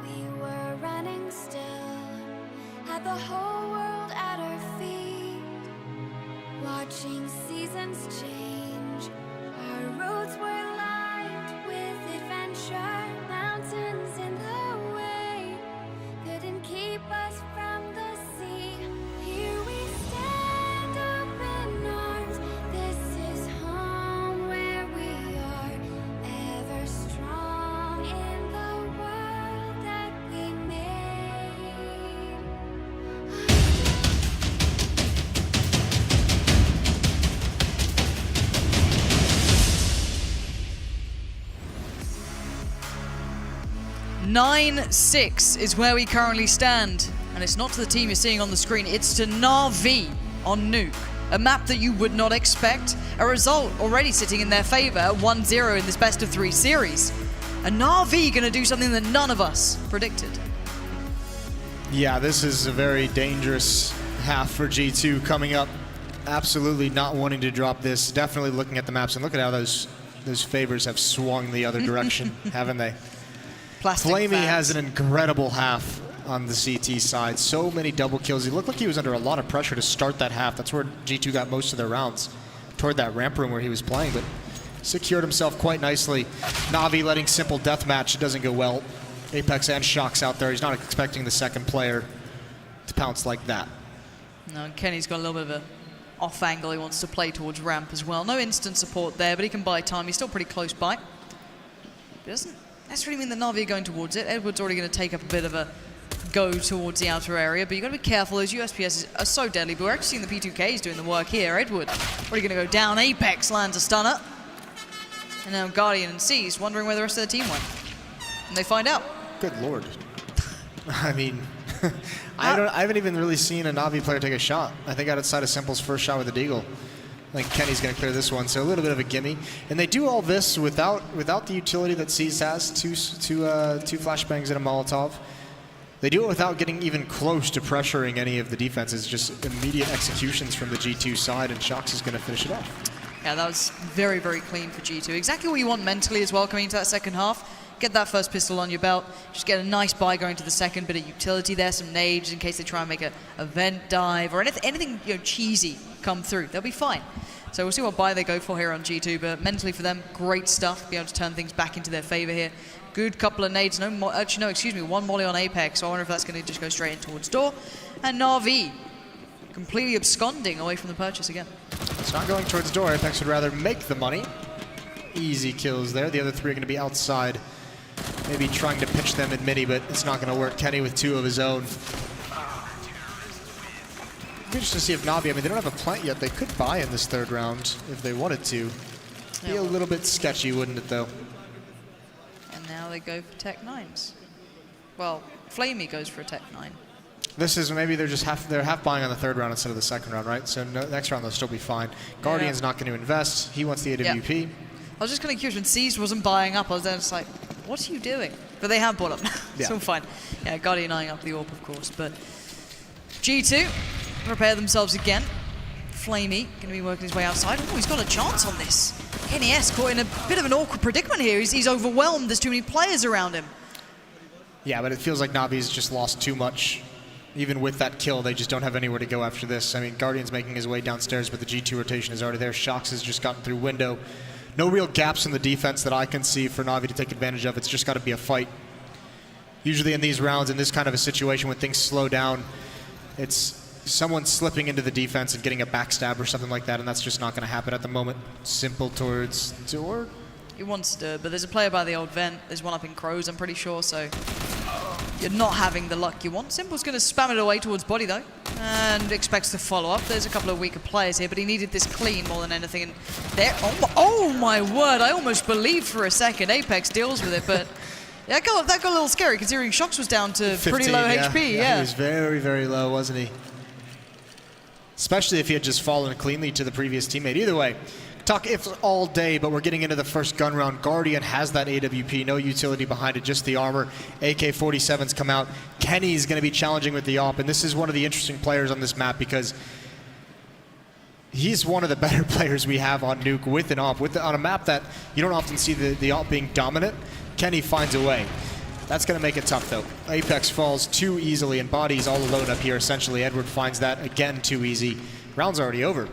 We were running still, had the whole world at our feet, watching seasons change. Our roads were lined with adventure, mountains in the way couldn't keep us from the sea. Here we stand, open arms. This is home where we are, ever strong in the world that we made. Nine 6 is where we currently stand, and it's not to the team you're seeing on the screen, it's to Na'Vi on Nuke. A map that you would not expect, a result already sitting in their favor at 1-0 in this best of 3 series. And Na'Vi gonna do something that none of us predicted. Yeah, this is a very dangerous half for G2 coming up. Absolutely not wanting to drop this. Definitely looking at the maps, and look at how those favors have swung the other direction, haven't they? Plastic Flamey fans. has an incredible half on the CT side. So many double kills. He looked like he was under a lot of pressure to start that half. That's where G2 got most of their rounds. toward that ramp room where he was playing, but secured himself quite nicely. Na'Vi letting simple deathmatch, it doesn't go well. Apex and Shock's out there. He's not expecting the second player to pounce like that. No, Kenny's got a little bit of a off angle. He wants to play towards ramp as well. No instant support there, but he can buy time. He's still pretty close by. It doesn't necessarily mean that Na'Vi are going towards it. Edward's already going to take up a bit of a go towards the outer area, but you've got to be careful. Those USPSs are so deadly, but we're actually seeing the P2Ks doing the work here. Edward already going to go down. Apex lands a stunner. And now Guardian and C's wondering where the rest of their team went. And they find out. Good lord. I mean, I haven't even really seen a Na'Vi player take a shot. I think outside of Simple's first shot with the Deagle. I think Kenny's going to clear this one, so a little bit of a gimme. And they do all this without the utility that C's has, two flashbangs and a Molotov. They do it without getting even close to pressuring any of the defenses, just immediate executions from the G2 side, and Shox is going to finish it off. Yeah, that was very, very clean for G2. Exactly what you want mentally as well coming into that second half. Get that first pistol on your belt, just get a nice buy going to the second, bit of utility there, some nades in case they try and make a vent dive or anything cheesy come through. They'll be fine. So we'll see what buy they go for here on G2, but mentally for them, great stuff. Be able to turn things back into their favor here. Good couple of nades. One molly on Apex, so I wonder if that's going to just go straight in towards door. And Na'Vi completely absconding away from the purchase again. It's not going towards door. Apex would rather make the money. Easy kills there. The other three are going to be outside. Maybe trying to pitch them in midi, but it's not going to work. Kenny with two of his own. It'd be interesting to see if Na'Vi, I mean, they don't have a plant yet. They could buy in this third round if they wanted to. Be a little bit sketchy, wouldn't it, though? And now they go for Tech 9s. Well, Flamey goes for a Tech 9. This is maybe they're half buying on the third round instead of the second round, right? So next round they'll still be fine. Guardian's not going to invest. He wants the AWP. Yeah. I was just kind of curious when Siege wasn't buying up. I was there just like, what are you doing? But they have bought up now. It's all fine. Yeah, Guardian eyeing up the AWP, of course. But G2 prepare themselves again. Flamey going to be working his way outside. Oh, he's got a chance on this. Kenny S caught in a bit of an awkward predicament here. He's overwhelmed. There's too many players around him. Yeah, but it feels like Na'Vi's just lost too much. Even with that kill, they just don't have anywhere to go after this. I mean, Guardian's making his way downstairs, but the G2 rotation is already there. Shox has just gotten through window. No real gaps in the defense that I can see for Na'Vi to take advantage of. It's just got to be a fight. Usually in these rounds, in this kind of a situation, when things slow down, it's someone slipping into the defense and getting a backstab or something like that, and that's just not going to happen at the moment. Simple towards door. He wants to, but there's a player by the old vent. There's one up in Crows, I'm pretty sure, so you're not having the luck you want. Simple's going to spam it away towards body, though, and expects to follow up. There's a couple of weaker players here, but he needed this clean more than anything. And there, oh my word, I almost believed for a second Apex deals with it, but yeah, that got a little scary considering Shox was down to 15, pretty low HP. Yeah, he was very, very low, wasn't he? Especially if he had just fallen cleanly to the previous teammate. Either way, talk ifs all day, but we're getting into the first gun round. Guardian has that AWP, no utility behind it, just the armor. AK-47s come out. Kenny's going to be challenging with the AWP, and this is one of the interesting players on this map because he's one of the better players we have on Nuke with an AWP. On a map that you don't often see the AWP being dominant, Kenny finds a way. That's going to make it tough, though. Apex falls too easily, and Body's all alone up here, essentially. Edward finds that, again, too easy. Round's already over.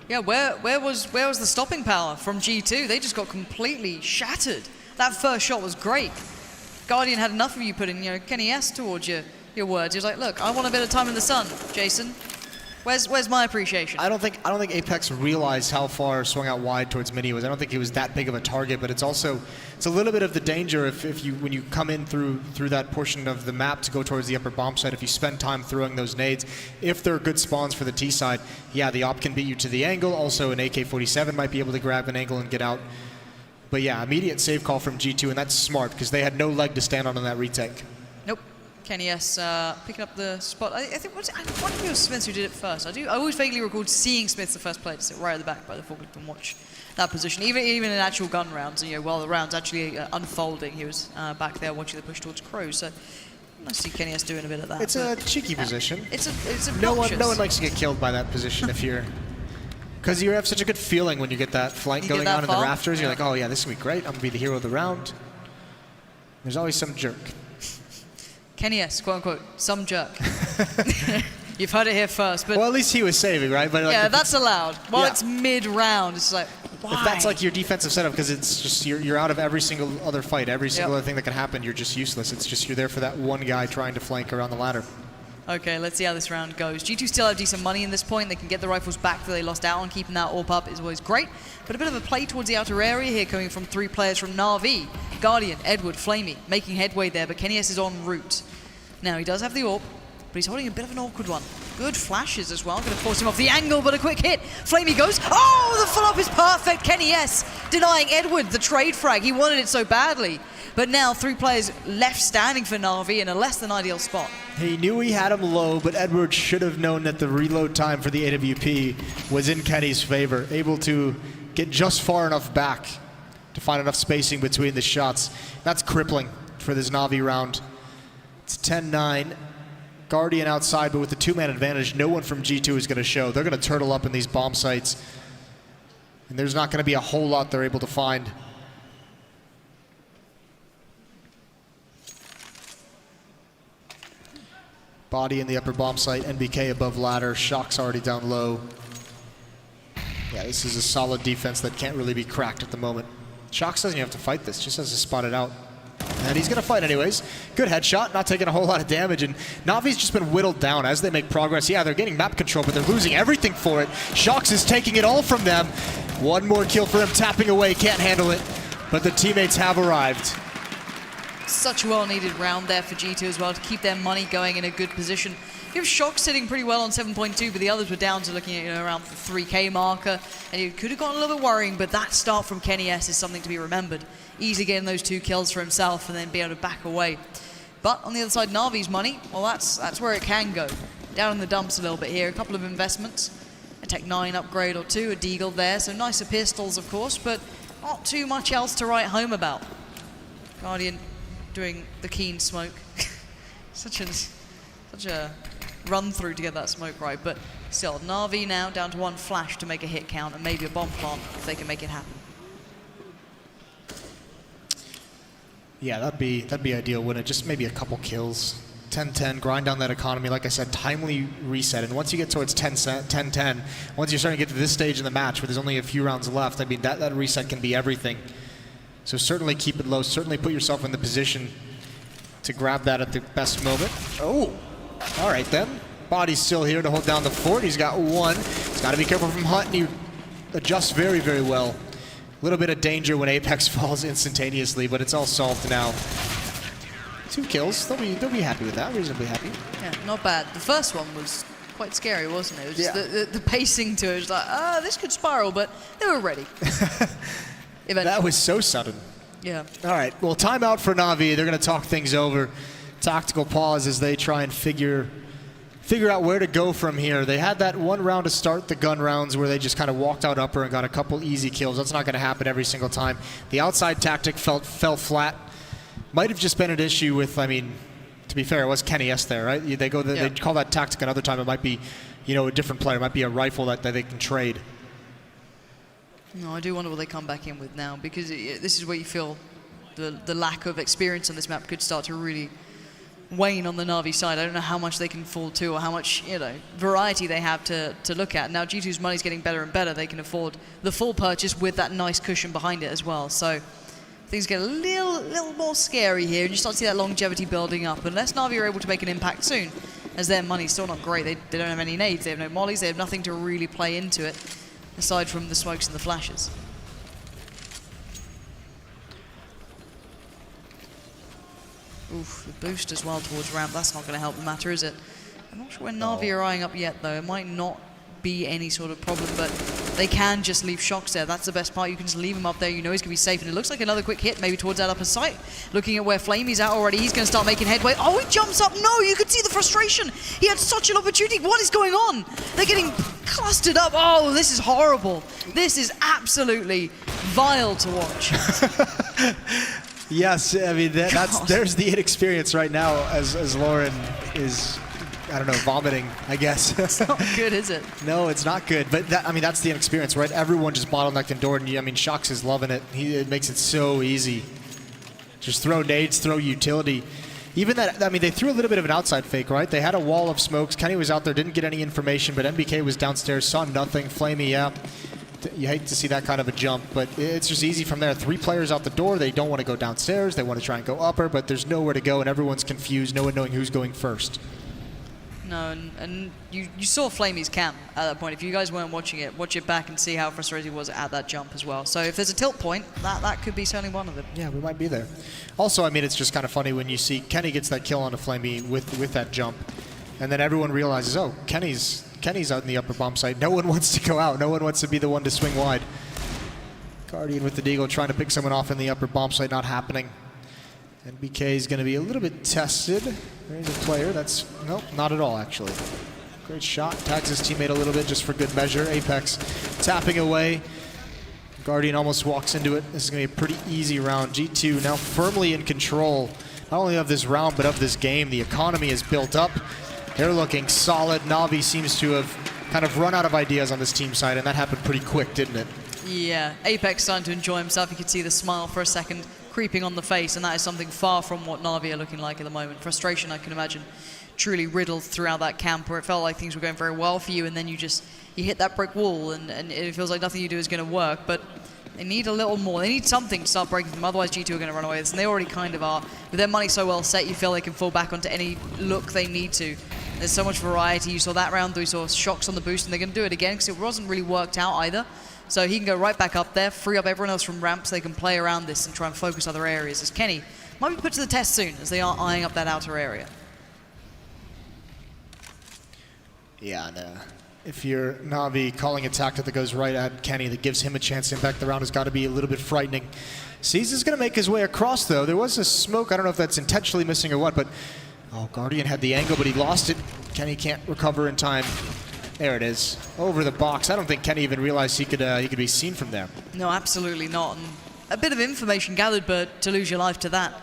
Yeah, where was the stopping power from G2? They just got completely shattered. That first shot was great. Guardian had enough of you putting, Kenny S towards your words. He was like, look, I want a bit of time in the sun, Jason. Where's my appreciation? I don't think Apex realized how far swung out wide towards mid he was. I don't think he was that big of a target, but it's a little bit of the danger when you come in through that portion of the map to go towards the upper bomb site. If you spend time throwing those nades, if they're good spawns for the T side, yeah, the AWP can beat you to the angle. Also, an AK-47 might be able to grab an angle and get out. But yeah, immediate save call from G2, and that's smart because they had no leg to stand on that retake. Nope. Kenny S picking up the spot. I think I wonder if it was Smith who did it first. I always vaguely recall seeing Smith the first player to sit right at the back by the forklift and watch that position. Even in actual gun rounds, while the rounds actually unfolding, he was back there watching the push towards Crows. So I see Kenny S doing a bit of that. It's a cheeky position. It's obnoxious. No one likes to get killed by that position if you're. Because you have such a good feeling when you get that flank going on in the rafters. You're like, oh yeah, this is going to be great. I'm going to be the hero of the round. There's always some jerk. Kenny S, quote unquote, some jerk. You've heard it here first. But well, at least he was saving, right? But like, yeah, that's allowed. While it's mid-round, it's like, why? If that's like your defensive setup, because it's just you're out of every single other fight, every single other thing that can happen, you're just useless. It's just you're there for that one guy trying to flank around the ladder. Okay, let's see how this round goes. G2 still have decent money in this point. They can get the rifles back that they lost out on. Keeping that AWP up is always great. But a bit of a play towards the outer area here coming from 3 players from Na'Vi. Guardian, Edward, Flamey, making headway there, but Kenny S is en route. Now, he does have the AWP, but he's holding a bit of an awkward one. Good flashes as well. Going to force him off the angle, but a quick hit. Flamey goes. Oh, the follow-up is perfect. Kenny S denying Edward the trade frag. He wanted it so badly. But now 3 players left standing for Na'Vi in a less than ideal spot. He knew he had him low, but Edward should have known that the reload time for the AWP was in Kenny's favor. Able to get just far enough back to find enough spacing between the shots. That's crippling for this Na'Vi round. It's 10-9. Guardian outside, but with the 2-man advantage, no one from G2 is going to show. They're going to turtle up in these bomb sites, and there's not going to be a whole lot they're able to find. Body in the upper bomb site, NBK above ladder, Shock's already down low. Yeah, this is a solid defense that can't really be cracked at the moment. Shocks doesn't even have to fight this, just has to spot it out. And he's going to fight anyways. Good headshot, not taking a whole lot of damage. And Na'Vi's just been whittled down as they make progress. Yeah, they're getting map control, but they're losing everything for it. Shocks is taking it all from them. One more kill for him, tapping away, can't handle it. But the teammates have arrived. Such a well-needed round there for G2 as well to keep their money going in a good position. You have Shock sitting pretty well on 7.2, but the others were down to looking at around the 3K marker. And it could have gotten a little bit worrying, but that start from Kenny S is something to be remembered. Easily getting those 2 kills for himself and then be able to back away. But on the other side, Na'Vi's money, well, that's where it can go. Down in the dumps a little bit here. A couple of investments. A Tech 9 upgrade or 2, a Deagle there. So nicer pistols, of course, but not too much else to write home about. Guardian doing the keen smoke. such a run through to get that smoke right, but still, Na'Vi now down to 1 flash to make a hit count and maybe a bomb plant if they can make it happen. Yeah, that'd be ideal, wouldn't it? Just maybe a couple kills. 10-10, grind down that economy. Like I said, timely reset. And once you get towards 10-10, once you're starting to get to this stage in the match where there's only a few rounds left, I mean, that reset can be everything. So certainly keep it low. Certainly put yourself in the position to grab that at the best moment. Oh, all right then. Body's still here to hold down the fort. He's got 1. He's got to be careful from Hunt, and he adjusts very, very well. A little bit of danger when Apex falls instantaneously, but it's all solved now. 2 kills. They'll be happy with that. Reasonably happy. Yeah, not bad. The first one was quite scary, wasn't it? It was just the pacing to it was like, this could spiral, but they were ready. That was so sudden. Yeah. All right. Well, timeout for Na'Vi. They're going to talk things over. Tactical pause as they try and figure out where to go from here. They had that 1 round to start the gun rounds where they just kind of walked out upper and got a couple easy kills. That's not going to happen every single time. The outside tactic fell flat. Might have just been an issue with, I mean, to be fair, it was Kenny S there, right? They call that tactic another time. It might be, a different player. It might be a rifle that they can trade. No, I do wonder what they come back in with now, because this is where you feel the lack of experience on this map could start to really wane on the Na'Vi side. I don't know how much they can fall to or how much variety they have to look at. Now G2's money's getting better and better. They can afford the full purchase with that nice cushion behind it as well. So things get a little more scary here, and you start to see that longevity building up. Unless Na'Vi are able to make an impact soon, as their money's still not great. They don't have any nades, they have no mollies, they have nothing to really play into it, aside from the smokes and the flashes. Oof, the boost as well towards ramp, that's not going to help the matter, is it? I'm not sure when Na'Vi are eyeing up yet, though. It might not be any sort of problem, but they can just leave Shocks there. That's the best part. You can just leave him up there. You know he's going to be safe, and it looks like another quick hit, maybe towards that upper site. Looking at where Flamey's at already, he's going to start making headway. Oh, he jumps up. No, you could see the frustration. He had such an opportunity. What is going on? They're getting clustered up. Oh, this is horrible. This is absolutely vile to watch. Yes, I mean, there's the inexperience right now as Lauren is, I don't know, vomiting, I guess. It's not good, is it? No, it's not good. But that's the inexperience, right? Everyone just bottlenecked and Jordan. I mean, Shocks is loving it. It makes it so easy. Just throw nades, throw utility. even that, I mean, they threw a little bit of an outside fake, right? They had a wall of smokes. Kenny was out there, didn't get any information, but NBK was downstairs, saw nothing. Flamey, yeah. You hate to see that kind of a jump, but it's just easy from there. 3 players out the door. They don't want to go downstairs. They want to try and go upper, but there's nowhere to go, and everyone's confused, no one knowing who's going first. No, and you saw Flamey's camp at that point. If you guys weren't watching it, watch it back and see how frustrated he was at that jump as well. So if there's a tilt point, that could be certainly one of them. Yeah, we might be there. Also, I mean, it's just kind of funny when you see Kenny gets that kill on a Flamey with that jump, and then everyone realizes, oh, Kenny's out in the upper bomb site. No one wants to go out. No one wants to be the one to swing wide. Guardian with the Deagle trying to pick someone off in the upper bomb site, not happening. NBK is going to be a little bit tested. There's a player that's, nope, not at all actually. Great shot, tags his teammate a little bit just for good measure. Apex tapping away. Guardian almost walks into it. This is going to be a pretty easy round. G2 now firmly in control, not only of this round, but of this game. The economy is built up. They're looking solid. Na'Vi seems to have kind of run out of ideas on this team side, and that happened pretty quick, didn't it? Yeah, Apex starting to enjoy himself. You could see the smile for a second creeping on the face, and that is something far from what Na'Vi are looking like at the moment. Frustration, I can imagine, truly riddled throughout that camp where it felt like things were going very well for you, and then you hit that brick wall, and it feels like nothing you do is going to work. But they need a little more. They need something to start breaking them, otherwise G2 are going to run away with this, and they already kind of are. With their money so well set, you feel they can fall back onto any look they need to. There's so much variety. You saw that round, we saw shocks on the boost, and they're going to do it again because it wasn't really worked out either. So he can go right back up there, free up everyone else from ramps. They can play around this and try and focus other areas, as Kenny might be put to the test soon as they are eyeing up that outer area. Yeah, and if you're Na'Vi, calling attack that goes right at Kenny that gives him a chance to impact the round has got to be a little bit frightening. Seas is going to make his way across, though. There was a smoke. I don't know if that's intentionally missing or what, but oh, Guardian had the angle, but he lost it. Kenny can't recover in time. There it is, over the box. I don't think Kenny even realized he could be seen from there. No, absolutely not. And a bit of information gathered, but to lose your life to that,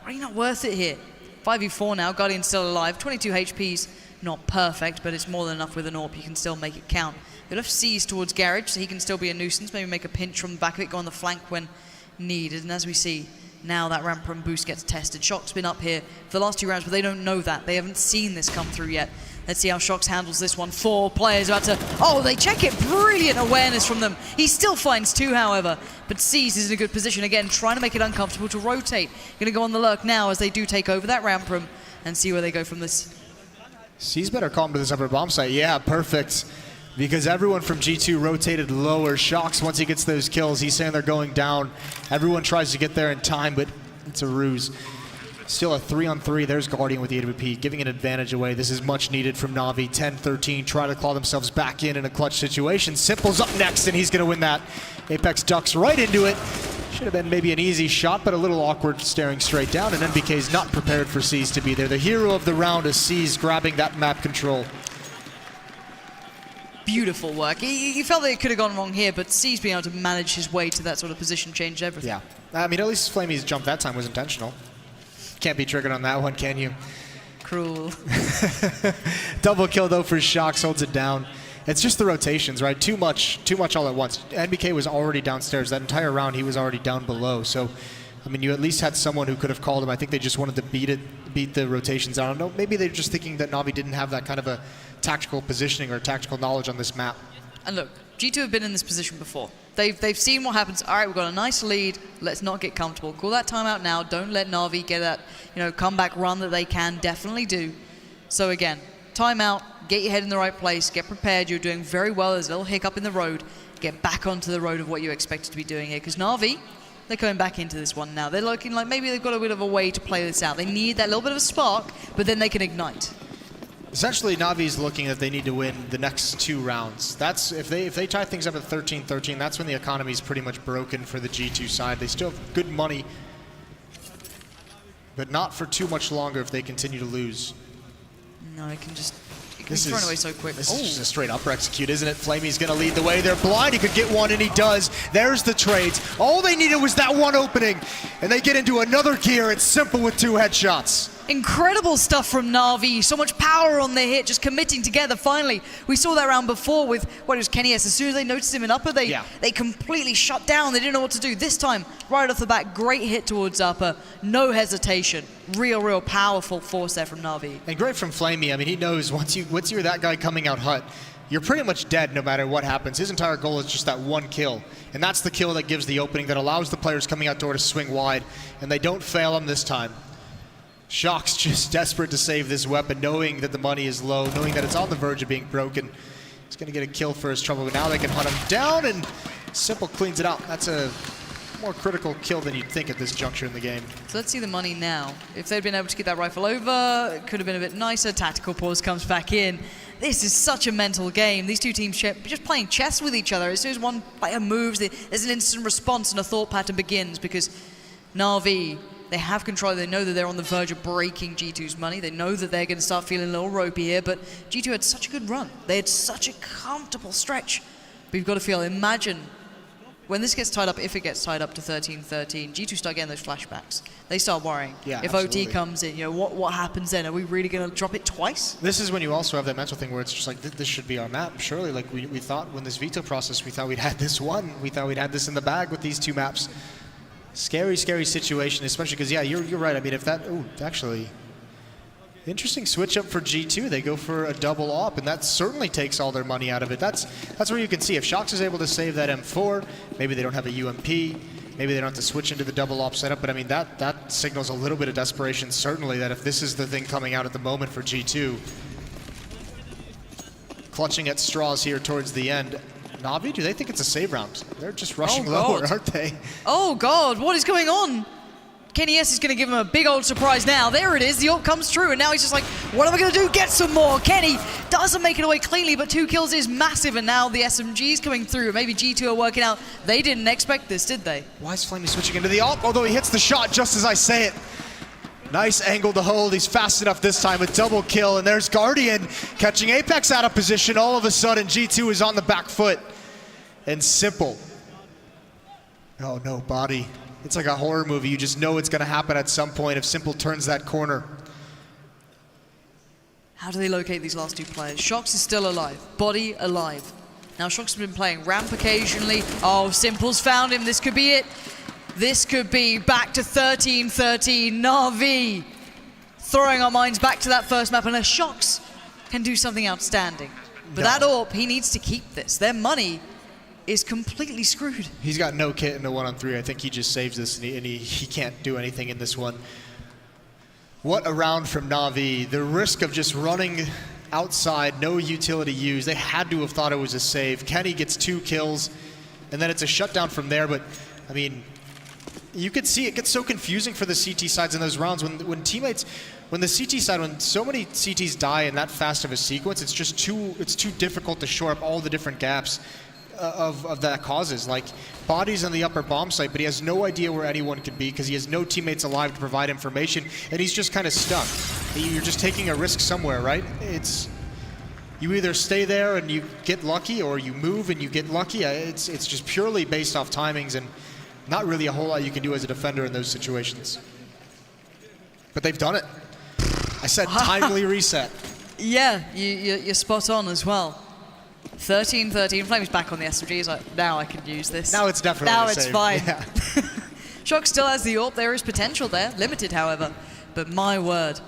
really not worth it here. 5v4 now, Guardian's still alive. 22 HP's not perfect, but it's more than enough with an AWP. You can still make it count. They left Seas towards Garage, so he can still be a nuisance. Maybe make a pinch from the back of it, go on the flank when needed. And as we see, now that ramp run boost gets tested. Shock's been up here for the last 2 rounds, but they don't know that. They haven't seen this come through yet. Let's see how Shox handles this one. 4 players about to... Oh, they check it. Brilliant awareness from them. He still finds 2, however. But Seas is in a good position again, trying to make it uncomfortable to rotate. Going to go on the lurk now as they do take over that ramp room and see where they go from this. Seas better call him to this upper bomb site. Yeah, perfect. Because everyone from G2 rotated lower. Shox, once he gets those kills, he's saying they're going down. Everyone tries to get there in time, but it's a ruse. Still a 3-on-3. There's Guardian with the AWP, giving an advantage away. This is much needed from Na'Vi. 10-13, try to claw themselves back in a clutch situation. Simple's up next, and he's going to win that. Apex ducks right into it. Should have been maybe an easy shot, but a little awkward staring straight down, and NBK's not prepared for Seas to be there. The hero of the round is Seas grabbing that map control. Beautiful work. He felt that it could have gone wrong here, but Seas being able to manage his way to that sort of position changed everything. Yeah. I mean, at least Flamey's jump that time was intentional. Can't be triggered on that one, can you? Cruel. Double kill, though, for Shox, holds it down. It's just the rotations, right? Too much all at once. NBK was already downstairs. That entire round, he was already down below. So, I mean, you at least had someone who could have called him. I think they just wanted to beat the rotations. I don't know. Maybe they're just thinking that Na'Vi didn't have that kind of a tactical positioning or tactical knowledge on this map. And look, G2 have been in this position before. They've seen what happens. All right, we've got a nice lead. Let's not get comfortable. Call that timeout now. Don't let Na'Vi get that, comeback run that they can definitely do. So again, timeout. Get your head in the right place. Get prepared. You're doing very well. There's a little hiccup in the road. Get back onto the road of what you expected to be doing here. Because Na'Vi, they're coming back into this one now. They're looking like maybe they've got a bit of a way to play this out. They need that little bit of a spark, but then they can ignite. Essentially, Na'Vi's looking that they need to win the next 2 rounds. That's if they tie things up at 13-13, that's when the economy is pretty much broken for the G2 side. They still have good money, but not for too much longer if they continue to lose. No, it can be thrown away so quick. This is just a straight upper execute, isn't it? Flamey's going to lead the way. They're blind. He could get one, and he does. There's the trades. All they needed was that one opening, and they get into another gear. It's simple with 2 headshots. Incredible stuff from Na'Vi. So much power on their hit, just committing together finally. We saw that round before with, what it was, Kenny S. As soon as they noticed him in upper, they completely shut down. They didn't know what to do. This time, right off the bat, great hit towards upper. No hesitation. Real powerful force there from Na'Vi. And great from Flamey. I mean, he knows once you're that guy coming out hut, you're pretty much dead no matter what happens. His entire goal is just that one kill. And that's the kill that gives the opening, that allows the players coming out door to swing wide. And they don't fail him this time. Shock's just desperate to save this weapon, knowing that the money is low, knowing that it's on the verge of being broken. He's going to get a kill for his trouble, but now they can hunt him down, and Simple cleans it out. That's a more critical kill than you'd think at this juncture in the game. So let's see the money now. If they'd been able to get that rifle over, it could have been a bit nicer. Tactical pause comes back in. This is such a mental game. These two teams just playing chess with each other. As soon as one player moves, there's an instant response and a thought pattern begins, because Na'Vi, they have control. They know that they're on the verge of breaking G2's money. They know that they're going to start feeling a little ropey here, but G2 had such a good run. They had such a comfortable stretch. But you've got to feel, imagine, when this gets tied up, if it gets tied up to 13-13, G2 start getting those flashbacks. They start worrying. Yeah, if absolutely. OT comes in, what happens then? Are we really going to drop it twice? This is when you also have that mental thing where it's just like, this should be our map. Surely, like we thought when this veto process, we thought we'd had this one. We thought we'd had this in the bag with these two maps. Scary situation, especially because, yeah, you're right. I mean, if that, actually, interesting switch up for G2. They go for a double op, and that certainly takes all their money out of it. That's where you can see if Shox is able to save that M4, maybe they don't have a UMP, maybe they don't have to switch into the double op setup, but I mean, that signals a little bit of desperation, certainly, that if this is the thing coming out at the moment for G2. Clutching at straws here towards the end. Na'Vi, do they think it's a save round? They're just rushing lower, aren't they? Oh, God, what is going on? Kenny S is going to give him a big old surprise now. There it is, the ult comes true, and now he's just like, what am I going to do? Get some more. Kenny doesn't make it away cleanly, but 2 kills is massive, and now the SMG's coming through. Maybe G2 are working out. They didn't expect this, did they? Why is Flamey switching into the ult? Although he hits the shot just as I say it. Nice angle to hold. He's fast enough this time with double kill. And there's Guardian catching Apex out of position. All of a sudden, G2 is on the back foot. And Simple. Oh no, body. It's like a horror movie. You just know it's going to happen at some point if Simple turns that corner. How do they locate these last 2 players? Shox is still alive. Body alive. Now Shox has been playing ramp occasionally. Oh, Simple's found him. This could be it. This could be back to 13-13. Na'Vi throwing our minds back to that first map, unless Shox can do something outstanding. But that AWP, he needs to keep this. Their money is completely screwed. He's got no kit in a 1-on-3. I think he just saves this, and he can't do anything in this one. What a round from Na'Vi. The risk of just running outside, no utility used. They had to have thought it was a save. Kenny gets 2 kills, and then it's a shutdown from there. But, I mean, you could see it gets so confusing for the CT sides in those rounds when teammates, when the CT side, when so many CTs die in that fast of a sequence, it's just too difficult to shore up all the different gaps of that causes. Like, Body's on the upper bomb site, but he has no idea where anyone could be because he has no teammates alive to provide information, and he's just kind of stuck. You're just taking a risk somewhere, right? It's, you either stay there and you get lucky, or you move and you get lucky. It's just purely based off timings, and not really a whole lot you can do as a defender in those situations. But they've done it. I said timely reset. Yeah, you're spot on as well. 13-13, Flame's back on the SMG. He's like, now I can use this. Now it's definitely now the it's same. fine. Yeah. Shock still has the AWP. There is potential there, limited, however. But my word,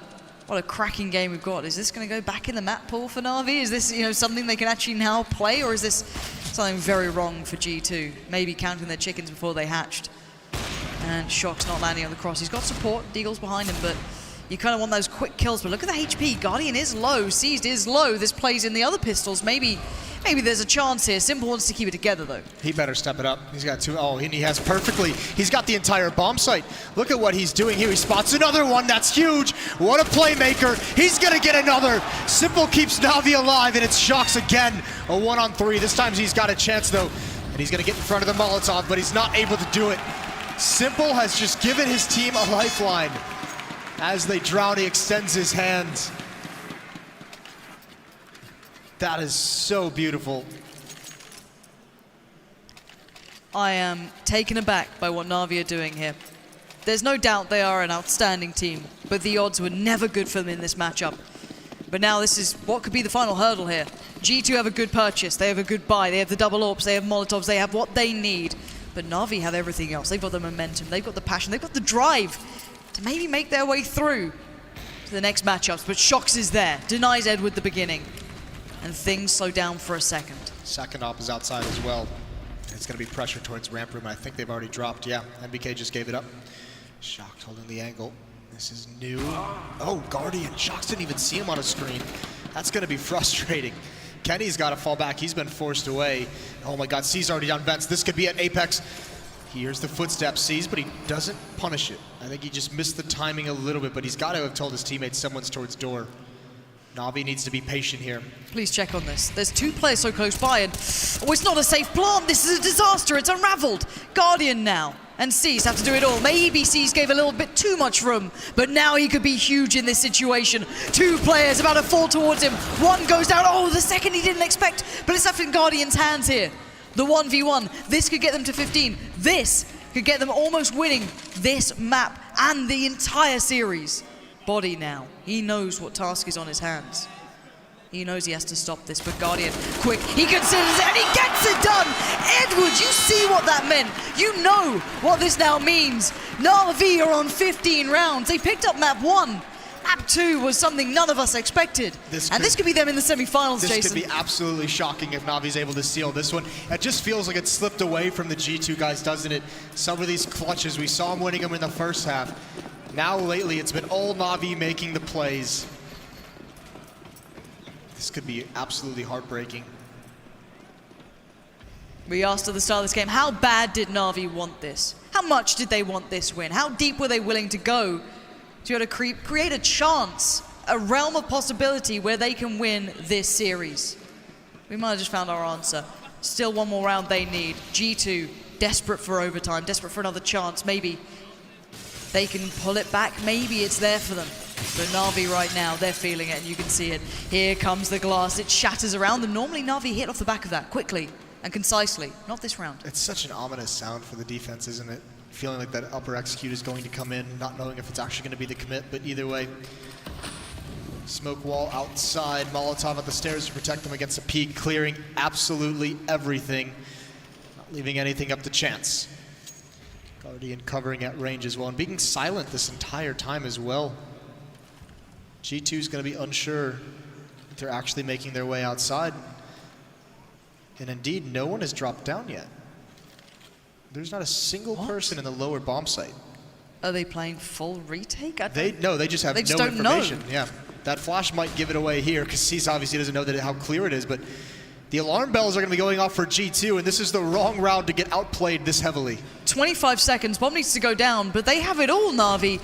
what a cracking game we've got. Is this going to go back in the map pool for Na'Vi? Is this, something they can actually now play, or is this something very wrong for G2? Maybe counting their chickens before they hatched. And Shock's not landing on the cross. He's got support. Deagle's behind him, but you kind of want those quick kills. But look at the HP. Guardian is low. Seized is low. This plays in the other pistols. Maybe there's a chance here. Simple wants to keep it together, though. He better step it up. He's got 2. Oh, and he has perfectly. He's got the entire bomb site. Look at what he's doing here. He spots another one. That's huge. What a playmaker. He's going to get another. Simple keeps Na'Vi alive, and it's Shox again. A 1-on-3. This time he's got a chance, though. And he's going to get in front of the Molotov, but he's not able to do it. Simple has just given his team a lifeline. As they drown, he extends his hands. That is so beautiful. I am taken aback by what Na'Vi are doing here. There's no doubt they are an outstanding team, but the odds were never good for them in this matchup. But now this is what could be the final hurdle here. G2 have a good purchase, they have a good buy, they have the double AWPs, they have Molotovs, they have what they need. But Na'Vi have everything else. They've got the momentum, they've got the passion, they've got the drive to maybe make their way through to the next matchups. But Shox is there, denies Edward the beginning, and things slow down for a second. Second op is outside as well. It's going to be pressure towards ramp room. I think they've already dropped. Yeah, MBK just gave it up. Shox holding the angle. This is new. Oh, Guardian. Shox didn't even see him on a screen. That's going to be frustrating. Kenny's got to fall back. He's been forced away. Oh my God, C's already on vents. This could be at Apex. He hears the footsteps, sees, but he doesn't punish it. I think he just missed the timing a little bit, but he's got to have told his teammates someone's towards door. Na'Vi needs to be patient here. Please check on this. There's 2 players so close by, and oh, it's not a safe plant. This is a disaster. It's unraveled. Guardian now, and C's have to do it all. Maybe C's gave a little bit too much room, but now he could be huge in this situation. 2 players about to fall towards him. One goes down. Oh, the second he didn't expect, but it's left in Guardian's hands here. The 1v1. This could get them to 15. This could get them almost winning this map and the entire series. Body now. He knows what task is on his hands. He knows he has to stop this, but Guardian, quick, he considers it and he gets it done! Edward, you see what that meant. You know what this now means. Na'Vi are on 15 rounds. They picked up map 1. Map 2 was something none of us expected. This could be them in the semi-finals, Jason. This could be absolutely shocking if Na'Vi's able to seal this one. It just feels like it slipped away from the G2 guys, doesn't it? Some of these clutches, we saw him winning them in the first half. Now lately, it's been all Na'Vi making the plays. This could be absolutely heartbreaking. We asked at the start of this game, how bad did Na'Vi want this? How much did they want this win? How deep were they willing to go to be able to create a chance, a realm of possibility where they can win this series? We might have just found our answer. Still one more round they need. G2, desperate for overtime, desperate for another chance. Maybe they can pull it back. Maybe it's there for them. But Na'Vi right now, they're feeling it, and you can see it. Here comes the glass. It shatters around them. Normally Na'Vi hit off the back of that quickly and concisely. Not this round. It's such an ominous sound for the defense, isn't it? Feeling like that upper execute is going to come in, not knowing if it's actually going to be the commit, but either way. Smoke wall outside. Molotov at the stairs to protect them against a peek, clearing absolutely everything. Not leaving anything up to chance. Guardian covering at range as well, and being silent this entire time as well. G2 is going to be unsure if they're actually making their way outside. And indeed, no one has dropped down yet. There's not a single person in the lower bomb site. Are they playing full retake? No, they just have they just no don't information. know. Yeah, that flash might give it away here because Cease obviously doesn't know how clear it is, but the alarm bells are going to be going off for G2, and this is the wrong round to get outplayed this heavily. 25 seconds, bomb needs to go down, but they have it all, Na'Vi.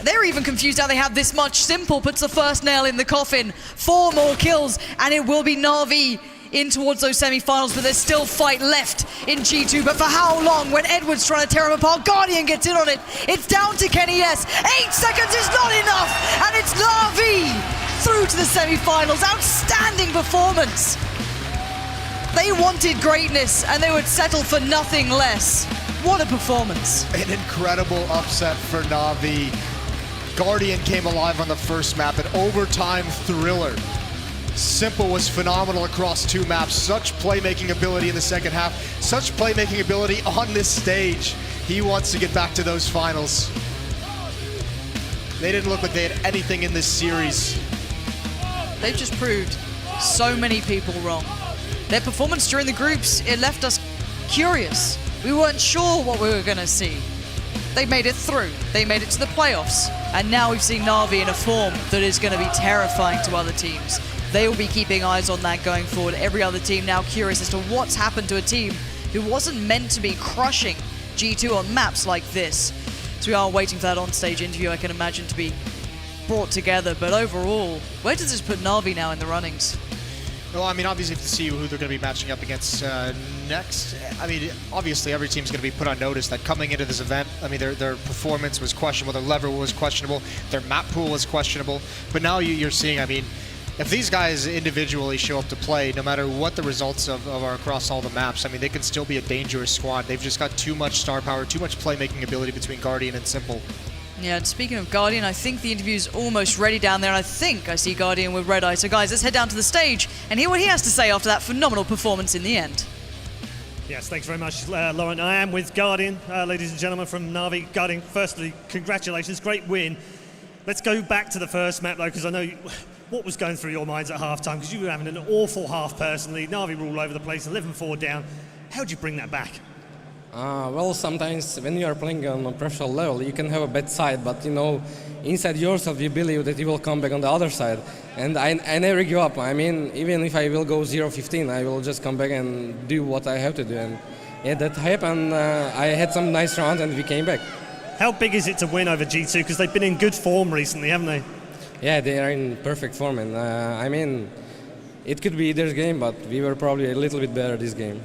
They're even confused how they have this much. Simple puts the first nail in the coffin. 4 more kills, and it will be Na'Vi in towards those semi-finals, but there's still fight left in G2. But for how long? When Edward's trying to tear him apart, Guardian gets in on it. It's down to Kenny S. 8 seconds is not enough, and it's Na'Vi through to the semi-finals. Outstanding performance. They wanted greatness, and they would settle for nothing less. What a performance. An incredible upset for Na'Vi. Guardian came alive on the first map, an overtime thriller. Simple was phenomenal across 2 maps. Such playmaking ability in the second half. Such playmaking ability on this stage. He wants to get back to those finals. They didn't look like they had anything in this series. They've just proved so many people wrong. Their performance during the groups, it left us curious. We weren't sure what we were going to see. They made it through. They made it to the playoffs. And now we've seen Na'Vi in a form that is going to be terrifying to other teams. They will be keeping eyes on that going forward. Every other team now curious as to what's happened to a team who wasn't meant to be crushing G2 on maps like this. So we are waiting for that on-stage interview, I can imagine, to be brought together. But overall, where does this put Na'Vi now in the runnings? Well, I mean, obviously, to see who they're going to be matching up against next. I mean, obviously, every team's going to be put on notice that coming into this event, I mean, their performance was questionable, their level was questionable, their map pool was questionable. But now you're seeing, I mean, if these guys individually show up to play, no matter what the results of are across all the maps, I mean, they can still be a dangerous squad. They've just got too much star power, too much playmaking ability between Guardian and Simple. Yeah, and speaking of Guardian, I think the interview's almost ready down there, and I think I see Guardian with red eye. So guys, let's head down to the stage and hear what he has to say after that phenomenal performance in the end. Yes, thanks very much, Lauren. I am with Guardian, ladies and gentlemen from Na'Vi. Guardian, firstly, congratulations, great win. Let's go back to the first map, though, because I know what was going through your minds at half-time, because you were having an awful half personally. Na'Vi were all over the place, 11-4 down. How'd you bring that back? Well, sometimes when you are playing on a professional level, you can have a bad side, but you know, inside yourself, you believe that you will come back on the other side. And I never give up. I mean, even if I will go 0-15, I will just come back and do what I have to do. And yeah, that happened. I had some nice rounds, and we came back. How big is it to win over G2? Because they've been in good form recently, haven't they? Yeah, they are in perfect form, and I mean, it could be either game, but we were probably a little bit better this game.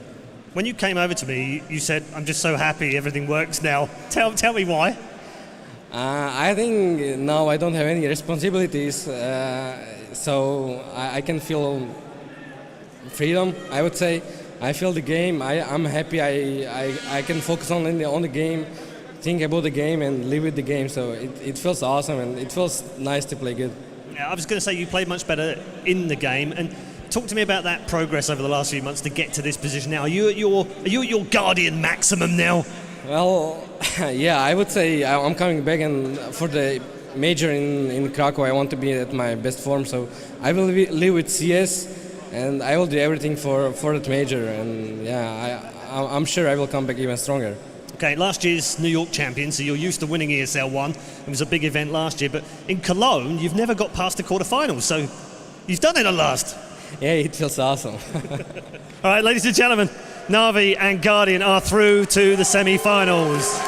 When you came over to me, you said, "I'm just so happy everything works now." Tell me why. I think now I don't have any responsibilities, so I can feel freedom, I would say. I feel the game. I'm happy. I can focus on the game, think about the game, and live with the game. So it feels awesome, and it feels nice to play good. Yeah, I was going to say you played much better in the game, and talk to me about that progress over the last few months to get to this position now. Are you at your Guardian maximum now? Well, yeah, I would say I'm coming back, and for the major in Krakow, I want to be at my best form. So I will live with CS, and I will do everything for that major. And yeah, I'm sure I will come back even stronger. Okay, last year's New York champion, so you're used to winning ESL 1. It was a big event last year, but in Cologne, you've never got past the quarterfinals, so you've done it at last. Yeah, it feels awesome. All right, ladies and gentlemen, Na'Vi and Guardian are through to the semi-finals.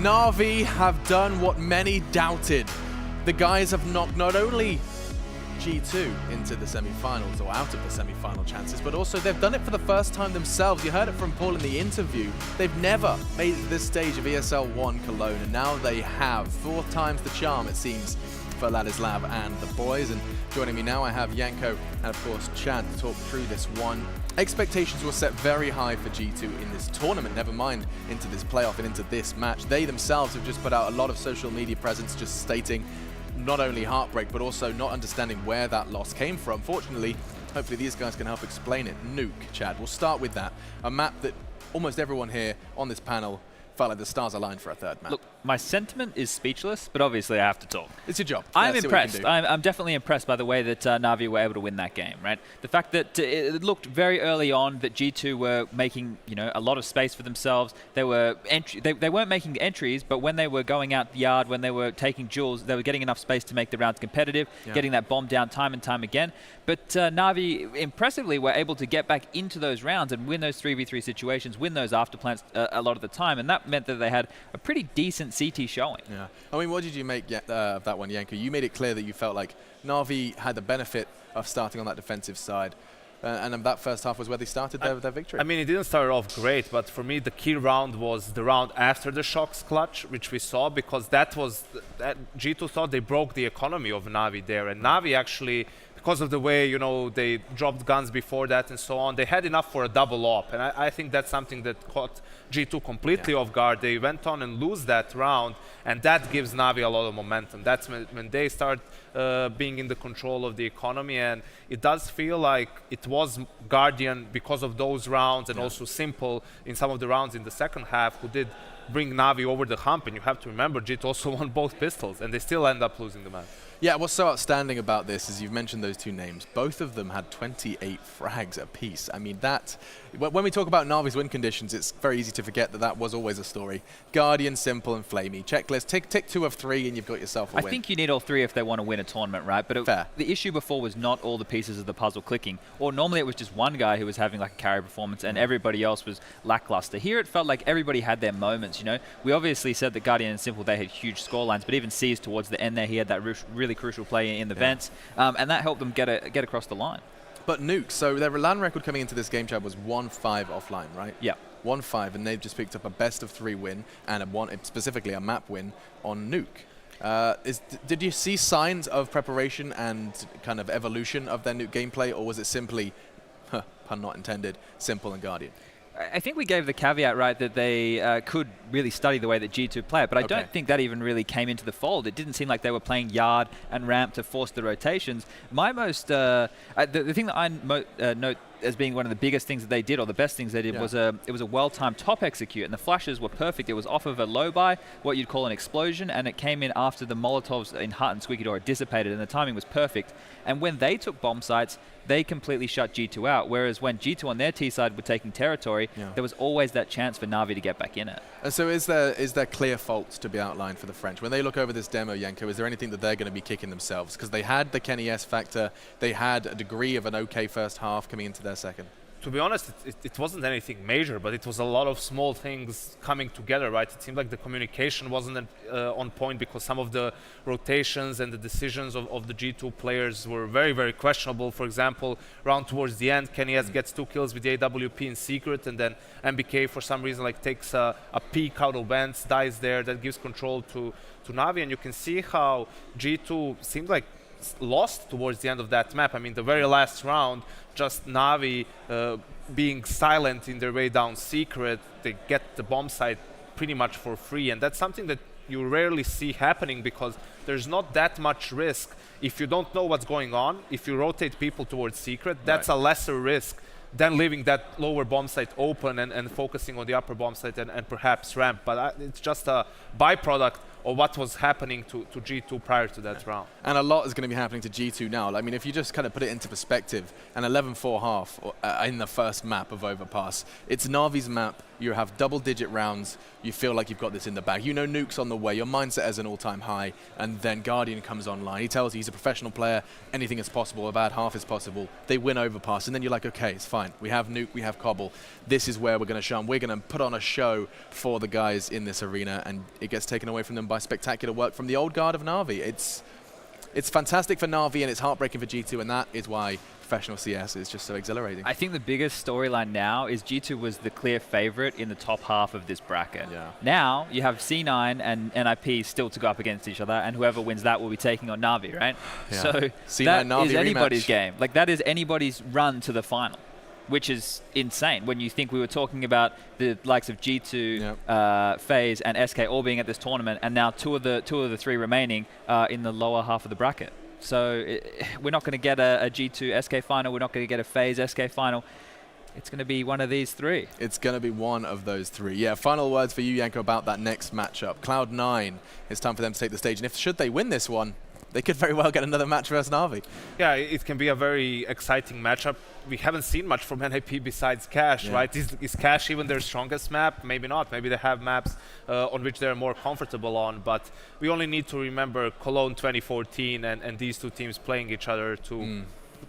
Na'Vi have done what many doubted. The guys have knocked not only G2 into the semi-finals, or out of the semi-final chances, but also they've done it for the first time themselves. You heard it from Paul in the interview. They've never made it to this stage of ESL 1 Cologne, and now they have. 4 times the charm, it seems, for Ladislav and the boys. And joining me now, I have Janko and, of course, Chad to talk through this one. Expectations were set very high for G2 in this tournament, never mind into this playoff and into this match. They themselves have just put out a lot of social media presence just stating not only heartbreak, but also not understanding where that loss came from. Fortunately, hopefully these guys can help explain it. Nuke, Chad, we'll start with that. A map that almost everyone here on this panel felt like the stars aligned for a third map. Look, my sentiment is speechless, but obviously I have to talk. It's your job. I'm impressed. I'm definitely impressed by the way that Na'Vi were able to win that game, right? The fact that it looked very early on that G2 were making, a lot of space for themselves. They were they weren't making entries, but when they were going out the yard, when they were taking duels, they were getting enough space to make the rounds competitive, getting that bomb down time and time again. But Na'Vi impressively were able to get back into those rounds and win those 3v3 situations, win those afterplants a lot of the time, and that meant that they had a pretty decent CT showing. Yeah. I mean, what did you make of that one, Janko? You made it clear that you felt like Na'Vi had the benefit of starting on that defensive side. And that first half was where they started their victory. I mean, it didn't start off great, but for me, the key round was the round after the Shocks clutch, which we saw, because that was G2 thought they broke the economy of Na'Vi there, and Na'Vi actually, because of the way they dropped guns before that and so on, they had enough for a double op, and I think that's something that caught G2 completely off guard. They went on and lose that round, and that gives Na'Vi a lot of momentum. That's when they start being in the control of the economy, and it does feel like it was Guardian because of those rounds, and also Simple in some of the rounds in the second half who did bring Na'Vi over the hump. And you have to remember, G2 also won both pistols, and they still end up losing the match. Yeah, what's so outstanding about this is you've mentioned those two names. Both of them had 28 frags apiece. I mean, when we talk about Na'Vi's win conditions, it's very easy to forget that was always a story. Guardian, Simple, and Flamey. Checklist, tick 2 of 3, and you've got yourself a win. I think you need all 3 if they want to win a tournament, right? But the issue before was not all the pieces of the puzzle clicking. Or normally it was just one guy who was having like a carry performance and everybody else was lackluster. Here it felt like everybody had their moments, We obviously said that Guardian and Simple, they had huge scorelines, but even C's towards the end there, he had that really crucial play in the vents, and that helped them get across the line. But Nuke, so their LAN record coming into this game, Chad, was 1-5 offline, right? Yeah. 1-5, and they've just picked up a best of 3 win and specifically a map win on Nuke. Did you see signs of preparation and kind of evolution of their Nuke gameplay, or was it simply, pun not intended, Simple and Guardian? I think we gave the caveat, right, that they could really study the way that G2 play it, but I don't think that even really came into the fold. It didn't seem like they were playing yard and ramp to force the rotations. My most, the thing that I note as being one of the biggest things that they did, or the best things they did, was it was a well-timed top execute, and the flashes were perfect. It was off of a low buy, what you'd call an explosion, and it came in after the Molotovs in Hut and Squeaky Door had dissipated, and the timing was perfect. And when they took bomb sites, they completely shut G2 out, whereas when G2 on their T side were taking territory, there was always that chance for Na'Vi to get back in it. And so is there clear faults to be outlined for the French? When they look over this demo, Janko, is there anything that they're going to be kicking themselves? Because they had the Kenny S factor, they had a degree of an okay first half coming into their second. To be honest, it wasn't anything major, but it was a lot of small things coming together, right? It seemed like the communication wasn't on point because some of the rotations and the decisions of the G2 players were very, very questionable. For example, round towards the end, Kenny S gets 2 kills with the AWP in secret, and then MBK for some reason takes a peek out of vents, dies there. That gives control to Na'Vi, and you can see how G2 seemed like lost towards the end of that map. I mean, the very last round, just Na'Vi being silent in their way down secret, they get the bomb site pretty much for free, and that's something that you rarely see happening because there's not that much risk. If you don't know what's going on, if you rotate people towards secret, that's a lesser risk than leaving that lower bomb site open and focusing on the upper bomb site and perhaps ramp. But it's just a byproduct of what was happening to G2 prior to that round. And a lot is going to be happening to G2 now. I mean, if you just kind of put it into perspective, an 11-4 half in the first map of Overpass, it's Na'Vi's map you have double-digit rounds, you feel like you've got this in the bag. You know Nuke's on the way, your mindset is an all-time high, and then Guardian comes online. He tells you he's a professional player, anything is possible, a bad half is possible. They win overpass, and then you're like, okay, it's fine. We have Nuke, we have Cobble. This is where we're going to show them. We're going to put on a show for the guys in this arena, and it gets taken away from them by spectacular work from the old guard of Na'Vi. It's fantastic for Na'Vi, and it's heartbreaking for G2, and that is why professional CS is just so exhilarating. I think the biggest storyline now is G2 was the clear favorite in the top half of this bracket. Yeah. Now you have C9 and NIP still to go up against each other, and whoever wins that will be taking on Na'Vi, right? Yeah. So C9 that Na'Vi is anybody's rematch. game. Like, that is anybody's run to the final, which is insane when you think we were talking about the likes of G2, FaZe, and SK all being at this tournament, and now two of the three remaining in the lower half of the bracket. So we're not going to get a G2 SK final. We're not going to get a FaZe SK final. It's going to be one of these three. It's going to be one of those three. Yeah, final words for you, Yanko, about that next matchup. Cloud9, it's time for them to take the stage. And should they win this one, they could very well get another match versus Na'Vi. Yeah, it can be a very exciting matchup. We haven't seen much from NIP besides Cash, right? Is Cash even their strongest map? Maybe not. Maybe they have maps on which they're more comfortable on. But we only need to remember Cologne 2014 and these two teams playing each other to...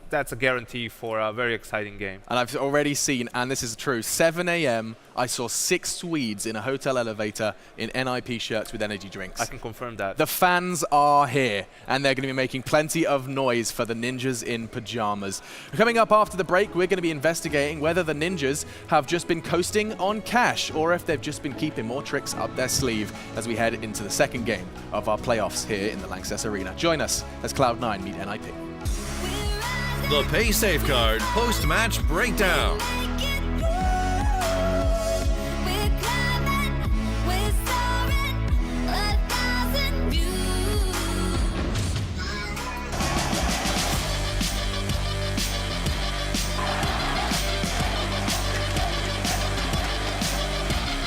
That's a guarantee for a very exciting game. And I've already seen, and this is true, 7 a.m. I saw 6 Swedes in a hotel elevator in NIP shirts with energy drinks. I can confirm that. The fans are here, and they're going to be making plenty of noise for the Ninjas in pajamas. Coming up after the break, we're going to be investigating whether the Ninjas have just been coasting on cash, or if they've just been keeping more tricks up their sleeve as we head into the second game of our playoffs here in the Lanxess Arena. Join us as Cloud9 meet NIP. The Pay Safeguard post-match breakdown.